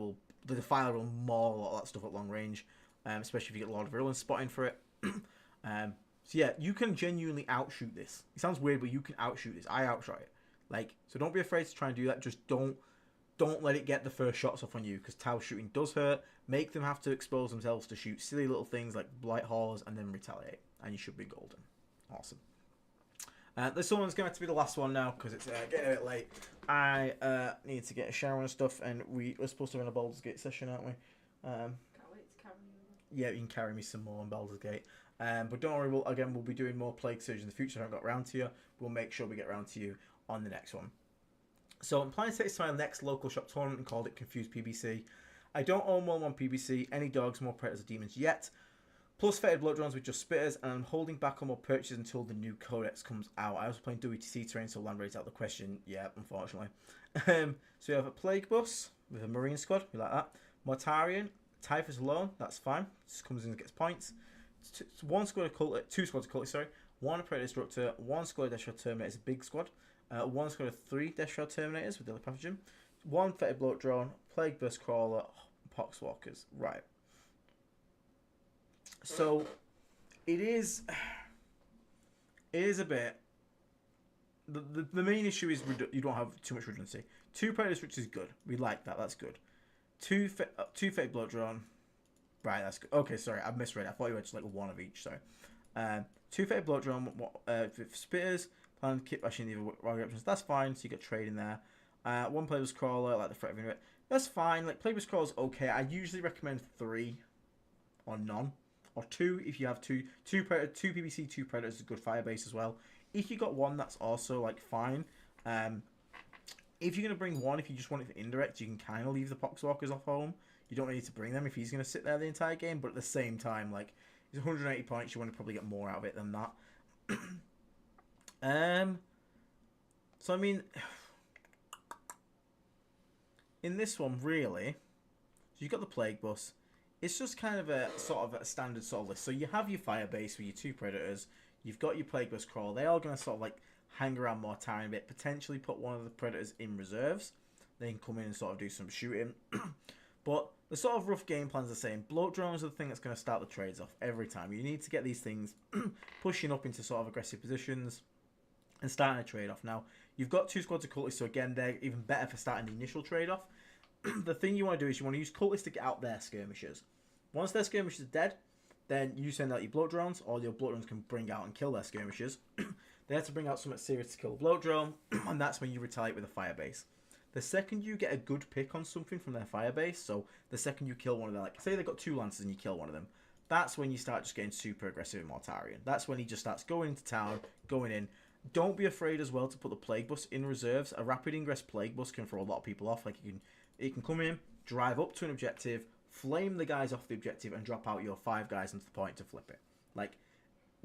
will maul a lot of that stuff at long range, especially if you get Lord of Virulence spotting for it. So yeah, you can genuinely outshoot this. It sounds weird, but you can outshoot this. I outshot it. Like, so don't be afraid to try and do that. Just don't let it get the first shots off on you, because Tau shooting does hurt. Make them have to expose themselves to shoot silly little things like Blight Haulers and then retaliate, and you should be golden. Awesome. This one's going to have to be the last one now because it's getting a bit late. I need to get a shower and stuff, and we're supposed to run a Baldur's Gate session, aren't we? Can't wait to carry you. Yeah, you can carry me some more on Baldur's Gate. But don't worry, we'll be doing more Plague Surge in the future. I haven't got around to you. We'll make sure we get around to you on the next one. So I'm planning to take this to my next local shop tournament and called it Confused PBC. I don't own more than 1 PBC, any dogs, more predators or demons yet. Plus fated bloat drones with just spitters, and I'm holding back on more purchases until the new codex comes out. I also playing WTC terrain, so land rate's out of the question. Yeah, unfortunately. So we have a Plague Bus with a Marine squad, we like that. Mortarion, Typhus alone, that's fine. Just comes in and gets points. 2 squads of cultists, sorry. 1 Predator Destructor, 1 squad of Death Shroud Terminators, a big squad. 1 squad of 3 Death Shroud Terminators with Deadly Pathogen. 1 Fetid Bloat Drone, Plague Burst Crawler, Poxwalkers. Right. So, it is a bit... The main issue is you don't have too much redundancy. 2 Predators, which is good. We like that, that's good. 2 Fetid Bloat Drone. Right, that's good. Okay, sorry, I misread. I thought you had just like 1 of each, sorry. 2 Fetid Bloat Drone with Spitters. Plan to keep bashing the other options. That's fine, so you get trade in there. 1 Plague's Crawler, like the threat of it. That's fine. Like Plague's Crawler's okay. I usually recommend 3 or none. Or 2 if you have 2 PBC, 2 Predators is a good fire base as well. If you got 1, that's also like fine. If you're gonna bring 1, if you just want it for indirect, you can kind of leave the Poxwalkers off home. You don't need to bring them if he's gonna sit there the entire game. But at the same time, like it's 180 points, you want to probably get more out of it than that. So I mean, in this one, really, so you've got the Plague Bus. It's just kind of a sort of a standard sort of list. So you have your fire base with your 2 Predators. You've got your Plague Bus Crawl. They're all going to sort of like hang around Mortarion a bit. Potentially put 1 of the Predators in reserves. They can come in and sort of do some shooting. But the sort of rough game plan's the same. Bloat drones are the thing that's going to start the trades off every time. You need to get these things pushing up into sort of aggressive positions. and starting a trade-off. Now, you've got 2 squads of cultists, so again, they're even better for starting the initial trade-off. The thing you want to do is you want to use cultists to get out their skirmishers. Once their skirmishers are dead, then you send out your bloat drones, or your bloat drones can bring out and kill their skirmishers. They have to bring out something serious to kill the bloat drone, and that's when you retaliate with a firebase. The second you get a good pick on something from their firebase, so the second you kill one of them, like say they've got 2 lances and you kill one of them, that's when you start just getting super aggressive in Mortarion. That's when he just starts going into town, going in. Don't be afraid as well to put the Plague Bus in reserves. A rapid ingress Plague Bus can throw a lot of people off. Like it can come in, drive up to an objective, flame the guys off the objective, and drop out your 5 guys into the point to flip it. Like,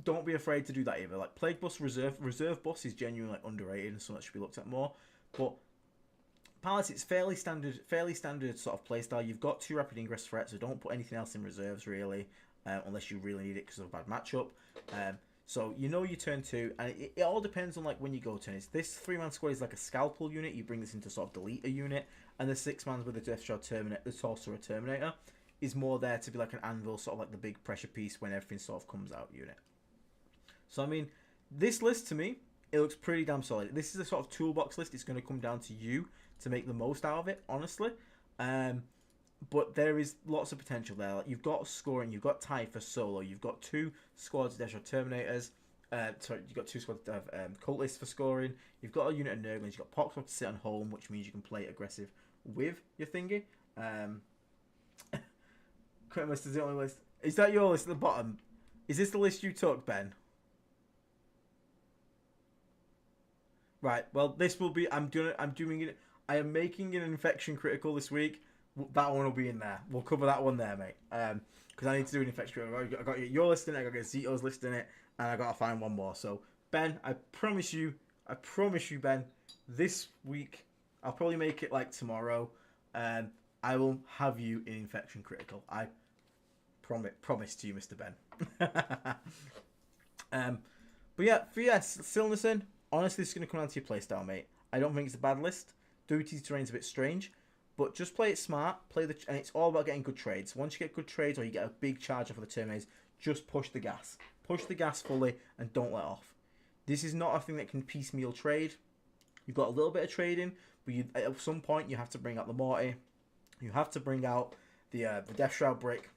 don't be afraid to do that either. Like, Plague Bus reserve bus is genuinely like underrated and something that should be looked at more. But Palace, it's fairly standard sort of playstyle. You've got 2 rapid ingress threats, so don't put anything else in reserves really, unless you really need it because of a bad matchup. So you know your turn 2, and it all depends on like when you go turns. This 3-man squad is like a scalpel unit. You bring this into sort of delete a unit, and the 6-man with the Death Shard Terminator, the Sorcerer Terminator, is more there to be like an anvil, sort of like the big pressure piece when everything sort of comes out unit. So I mean, this list to me, it looks pretty damn solid. This is a sort of toolbox list. It's going to come down to you to make the most out of it, honestly. But there is lots of potential there. Like, you've got scoring, you've got tie for solo, you've got 2 squads of Death Shard Terminators. Sorry, you've got 2 squads of cultists for scoring. You've got a unit of Nurglings. You've got Poxmoth to sit on home, which means you can play aggressive with your thingy. Current list is the only list. Is that your list at the bottom? Is this the list you took, Ben? Right. Well, this will be. I'm doing it. I am making an infection critical this week. That one will be in there. We'll cover that one there, mate. Because I need to do an infection critical. I got your list in it. I got to get Zito's list in it, and I got to find one more. So Ben, I promise you, Ben, this week I'll probably make it like tomorrow. I will have you in infection critical. I promise to you, Mr. Ben. But yeah, for Silnerson, honestly, this is going to come down to your playstyle, mate. I don't think it's a bad list. Duty's terrain's a bit strange, but just play it smart. And it's all about getting good trades. Once you get good trades or you get a big charge off of the Terminators, just push the gas. Push the gas fully and don't let off. This is not a thing that can piecemeal trade. You've got a little bit of trading, but at some point you have to bring out the Morty. You have to bring out the Death Shroud Brick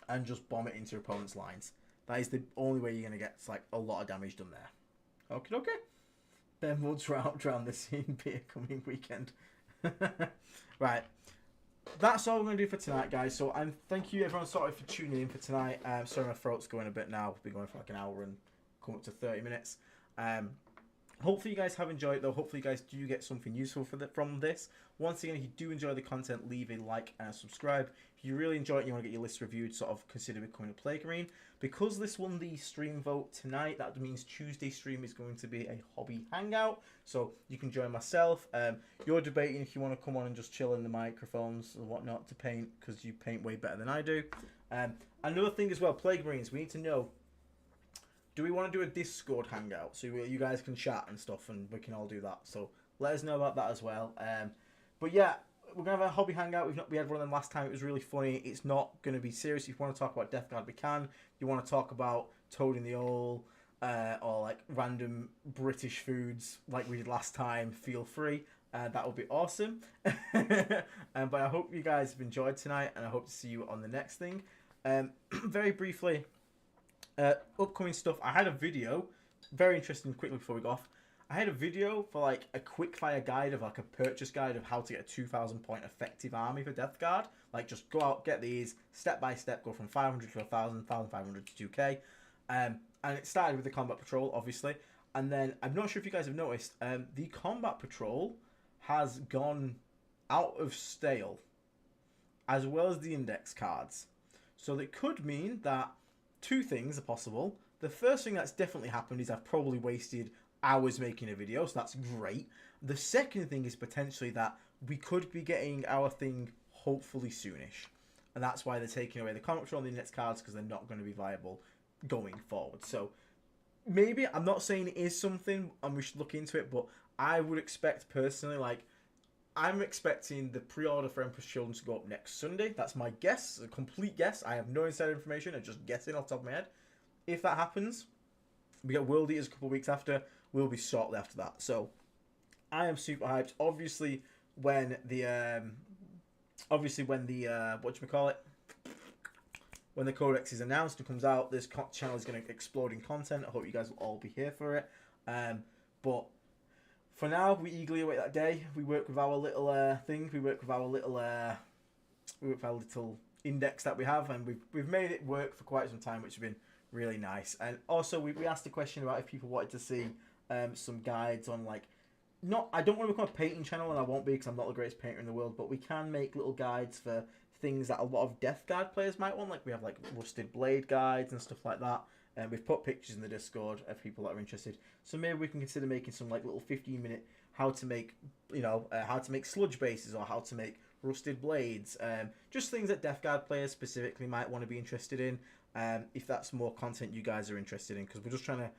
and just bomb it into your opponent's lines. That is the only way you're going to get like a lot of damage done there. Okay. Ben will drown the scene be a coming weekend. Right. That's all we're going to do for tonight, guys. So thank you everyone sorry for tuning in for tonight. Sorry my throat's going a bit now. We've been going for like an hour and come up to 30 minutes. Hopefully you guys have enjoyed it though. Hopefully you guys do get something useful from this. Once again, if you do enjoy the content, leave a like and subscribe. If you really enjoy it and you want to get your list reviewed, sort of consider becoming a Plague Marine. Because this won the stream vote tonight, that means Tuesday stream is going to be a hobby hangout. So you can join myself. You're debating if you want to come on and just chill in the microphones and whatnot to paint, because you paint way better than I do. Another thing as well, Plague Marines, we need to know, do we want to do a Discord hangout so you guys can chat and stuff and we can all do that? So let us know about that as well. But yeah, we're going to have a hobby hangout. We had one of them last time. It was really funny. It's not going to be serious. If you want to talk about Death Guard, we can. If you want to talk about Toad in the Hole or like random British foods like we did last time, feel free. That would be awesome. But I hope you guys have enjoyed tonight, and I hope to see you on the next thing. Very briefly, upcoming stuff. I had a video, very interesting, quickly before we go off. I had a video for like a quickfire guide of like a purchase guide of how to get a 2,000 point effective army for Death Guard. Like just go out, get these, step by step, go from 500 to 1,000, 1,500 to 2k. And it started with the Combat Patrol, obviously. And then, I'm not sure if you guys have noticed, the Combat Patrol has gone out of stale, as well as the index cards. So that could mean that 2 things are possible. The first thing that's definitely happened is I've probably wasted hours making a video, so that's great. The second thing is potentially that we could be getting our thing hopefully soonish. And that's why they're taking away the Combat Patrol and the index cards, because they're not going to be viable going forward. So maybe, I'm not saying it is something and we should look into it, but I would expect personally, like, I'm expecting the pre-order for Emperor's Children to go up next Sunday. That's my guess, a complete guess. I have no insider information, I'm just guessing off the top of my head. If that happens, we get World Eaters a couple of weeks after. will be shortly after that. So I am super hyped. Obviously, when the whatchamacallit, when the codex is announced and comes out, this channel is going to explode in content. I hope you guys will all be here for it. But for now, we eagerly await that day. We work with our little thing. We work with our little index that we have, and we've made it work for quite some time, which has been really nice. And also, we asked a question about if people wanted to see some guides on, like, I don't want to become a painting channel, and I won't be because I'm not the greatest painter in the world, but we can make little guides for things that a lot of Death Guard players might want. Like, we have like rusted blade guides and stuff like that. And we've put pictures in the Discord of people that are interested. So maybe we can consider making some like little 15-minute how to make sludge bases, or how to make rusted blades. Just things that Death Guard players specifically might want to be interested in. If that's more content you guys are interested in, because we're trying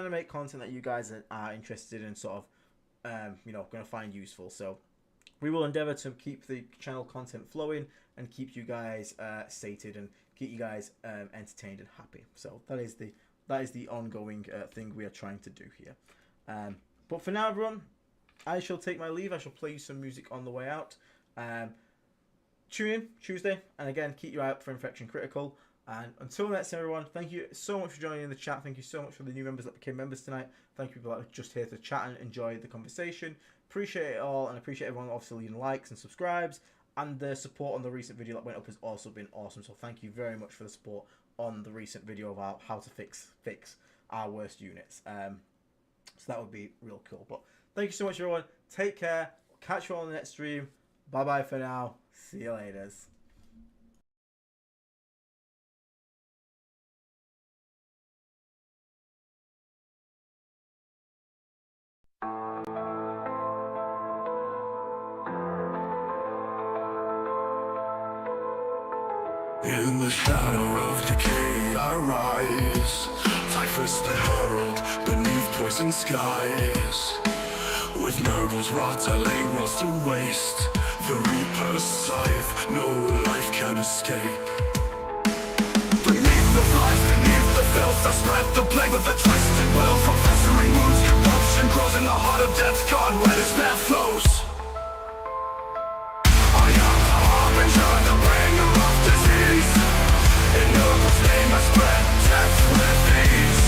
to make content that you guys are interested in, sort of, going to find useful. So we will endeavor to keep the channel content flowing and keep you guys sated and keep you guys entertained and happy. So that is the ongoing thing we are trying to do here. But for now, everyone, I shall take my leave. I shall play you some music on the way out. Tune in Tuesday, and again, keep your eye out for Infection Critical. And until next time, everyone, thank you so much for joining in the chat. Thank you so much for the new members that became members tonight. Thank you people that are just here to chat and enjoy the conversation. Appreciate it all, and appreciate everyone obviously leaving likes and subscribes. And the support on the recent video that went up has also been awesome. So thank you very much for the support on the recent video about how to fix our worst units. So that would be real cool. But thank you so much, everyone. Take care. Catch you all on the next stream. Bye bye for now. See you later. In the shadow of decay I rise, Typhus the herald beneath poison skies. With nervous rods I lay rust to waste. The reaper's scythe, no life can escape. Beneath the flies, beneath the filth I spread the plague with a twisted will. From festering wounds, corruption grows in the heart of death God, where despair flows. I am the harbinger, the bringer of disease. In Nurgle's name I spread death with ease.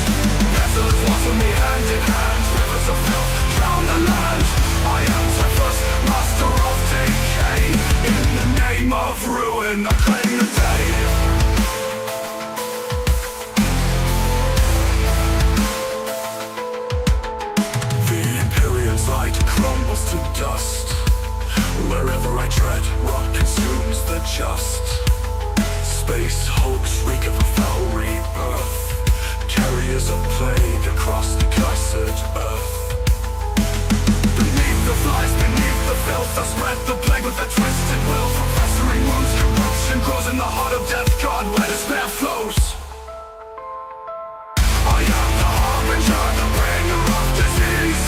Pestilence walks with me hand in hand. Rivers of filth drown the land. I am Typhus, master of decay. In the name of ruin I claim the day. The Imperium's light crumbles to dust. Wherever I tread, rot consumes the just. Space hulks reek of a foul rebirth. Carriers of plague across the cursed earth. Beneath the flies, beneath the filth I spread the plague with a twisted will. From festering wounds, corruption grows in the heart of death God, where despair flows. I am the harbinger, the bringer of disease.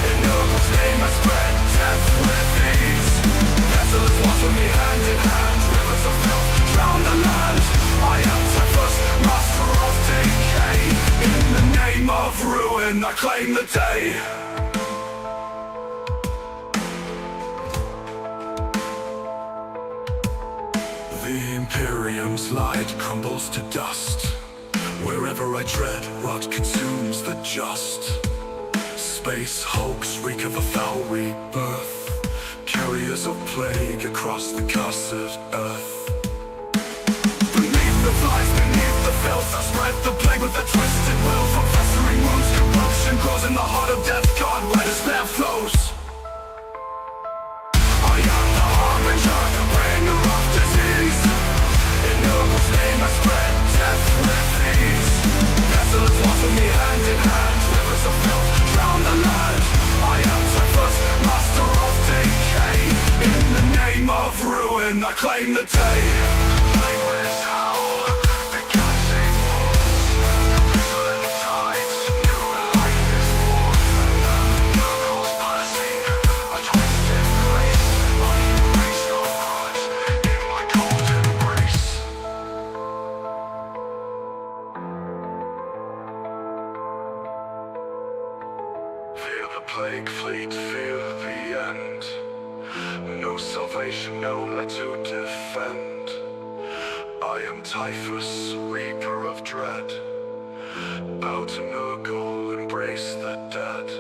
In Nurgle's name I spread death with ease. Pestilence walks with me hand in hand. Rivers of filth drown the land. I am Typhus, master of decay. In the name of ruin I claim the day. The Imperium's light crumbles to dust. Wherever I tread, rot consumes the just. Space hulks reek of a foul rebirth. Carriers of plague across the cursed earth. Beneath the flies, beneath the filth I spread the plague with a twisted will. From festering wounds, corruption grows in the heart of death God, where despair flows. I am the harbinger, the bringer of disease. In Nurgle's name I spread death with ease. Pestilence walks with me hand in hand. Rivers of filth drown the land. I am Typhus, master of decay. In the name of ruin I claim the day. Language howl, the gassing walls. Pestilent tides, new life is born. Nurgle's policy, a twisted grace. I embrace your heart in my cold embrace. salvation, nowhere to defend. I am Typhus, reaper of dread. Bow to Nurgle, embrace the dead.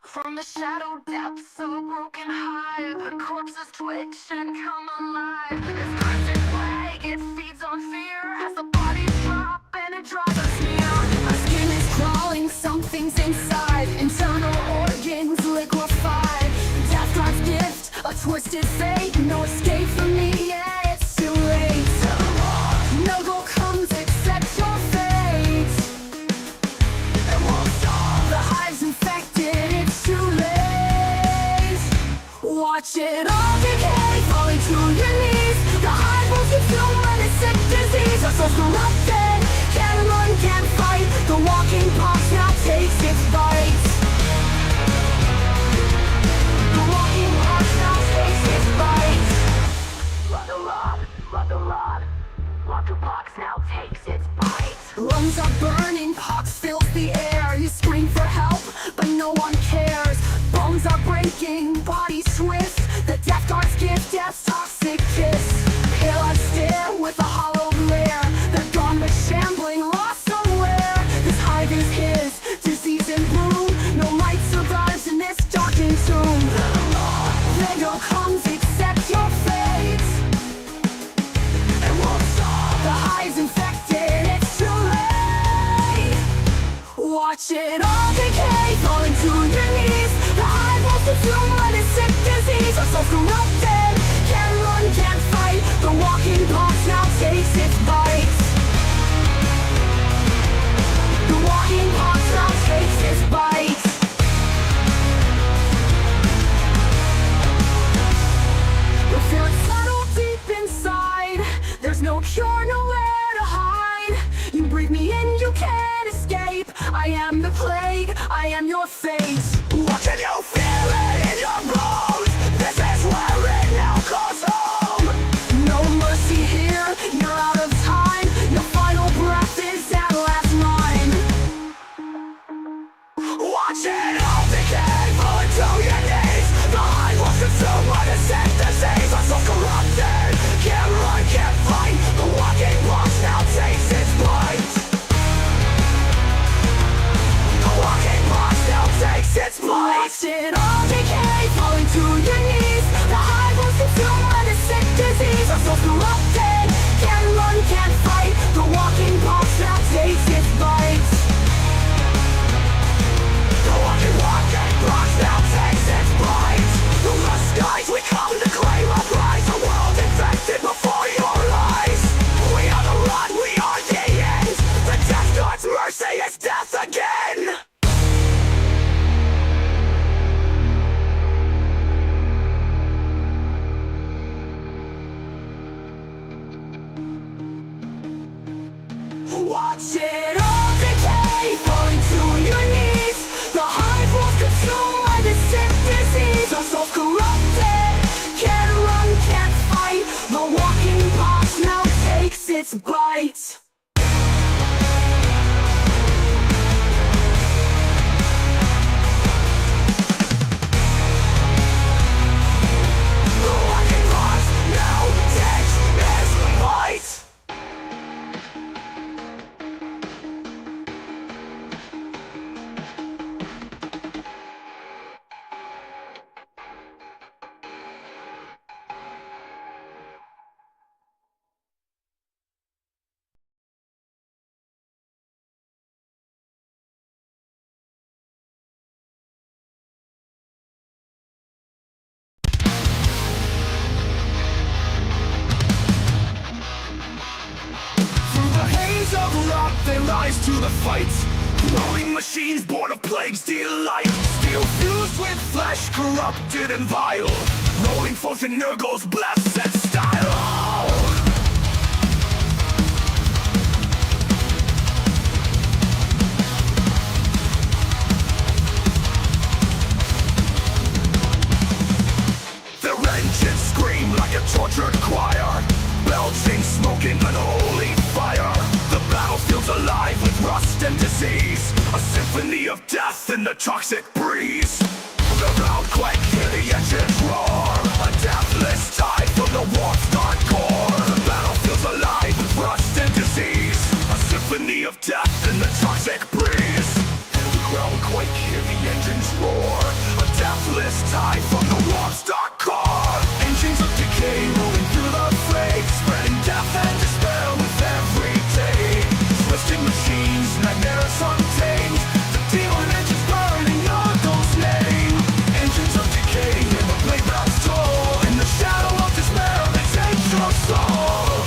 From the shadow depths of a broken hive, the corpses twitch and come alive. This crimson plague, it feeds on fear as the bodies drop and it draws us near. My skin is crawling, something's inside, internal organs liquefied. Death God's gift, a twisted fate, no escape for me, yeah, it's too late. No go comes, accept your fate. It won't stop, the hive's infected, it's too late. Watch it all decay, falling to your knees. The hive will consume when it's sick disease. Our souls corrupted, can't run, can't fight. The walking pox now takes its bite. The walking pox now takes its bite. Run the rod, run the rod. Walking pox now takes its bite. Lungs are burning, pox fills the air. You scream for help, but no one cares. Bones are breaking, bodies swift. The Death Guard's gift, death's toxic kiss. Pale eyes stare with a hollow glare. They're gone but shambling, lost somewhere. This hive is his, disease and bloom. No light survives in this darkened tomb. Vanguard comes, accept your fate. It won't stop, the hive's infected, it's too late. Watch it all decay, falling to your knees. The hive will consume when it's sick disease. Our souls corrupted, can't run, can't fight. The walking pox now takes its bite. The walking pox now takes its bite. You feel it settle deep inside. There's no cure, nowhere to hide. You breathe me in, you can't escape. I am the plague, I am your fate. What can you feel it in your bones? This is where it now goes home. No mercy here, you're out of time. Your final breath is that last line. Watch it all decay, falling to your knees. The hive will consume what is sick disease. Our souls corrupted, can't run, can't fight. The walking pox now takes its bite. The walking pox now takes its bite. Watch it all decay, falling to your knees. The hive will consume when it's sick disease. Our souls corrupted, can't run, can't fight. The walking pox now takes its bite. The walking pox now takes its bite. From the skies we come to claim our prize. A world infected before your eyes. We are the rod, we are the end. The Death God's mercy is death again. Watch it all decay, falling to your knees. The hive will consume when it's sick disease. Our souls corrupted, can't run, can't fight. The walking pox now takes its bite. The walking pox now takes its bite. They rise to the fight. Growing machines born of plague's delight. Steel fused with flesh, corrupted and vile. Rolling foes in Nurgle's blessed style. tortured choir, belching smoke in unholy fire. The battlefield's alive with rust and disease, a symphony of death in the toxic breeze. The ground quake, hear the engines roar, a deathless tide from the warp's dark core. The battlefield's alive with rust and disease, a symphony of death in the toxic breeze. The ground quake, hear the engines roar, a deathless tide from the warp's dark core. Engines of decay rolling through the fray, spreading death and despair with every day. Twisting machines, nightmares untamed, the demon engines burning your ghost name. Engines of decay, hear the blade bells toll, in the shadow of despair they take your soul.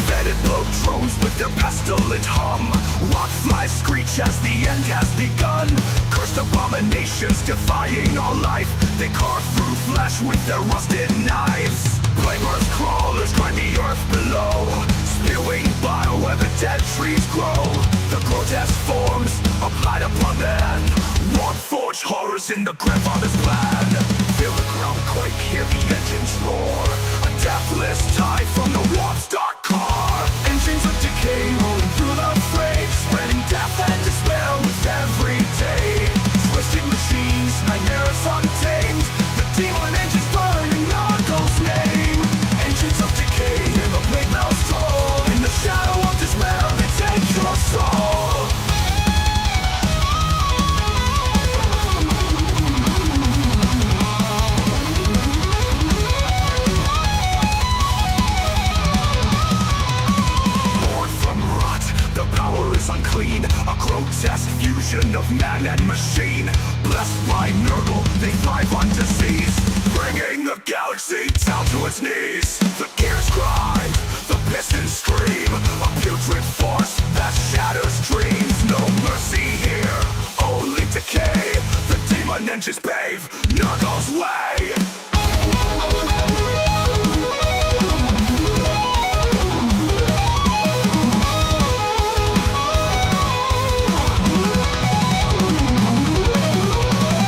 Fetid blow drones with their pestilent hum, rock flies screech as the end has begun. Cursed abominations defying all life, they carve through flesh with their rusted knives. Flamers, crawlers grind the earth below, spewing bile where the dead trees grow. The grotesque forms applied upon man, warp forge horrors in the grandfather's plan. Feel the ground quake, hear the engines roar, a deathless tide from the warp's dark core. Engines of decay rolling through the fray, spreading death and despair with every day. Twisting machines, nightmares untamed, the demon engines burning your ghost name. Engines of decay, hear the blade bells toll, in the shadow of despair they take your soul. Born from rot, the power is unclean, a grotesque fusion of man and machine. Blessed by Nurgle, they thrive on disease, bringing the galaxy down to its knees. The gears grind, the pistons scream, a putrid force that shatters dreams. No mercy here, only decay. The demon engines pave Nurgle's way.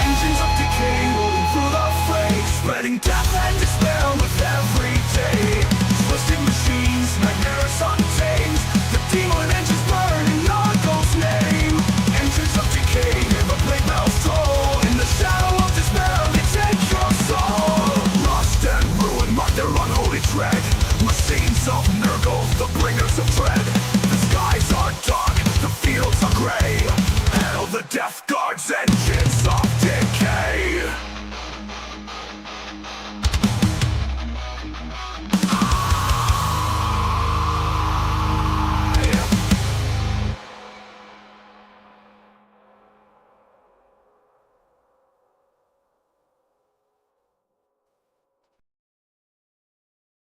Engines of decay rolling through the fray, spreading death and despair with every day. Twisting machines, nightmares untamed, the demon engines burning your ghost name. Engines of decay, hear the blade bells toll, in the shadow of despair they take your soul. Rust and ruin mark their unholy tread, machines of Nurgle, the bringers of dread.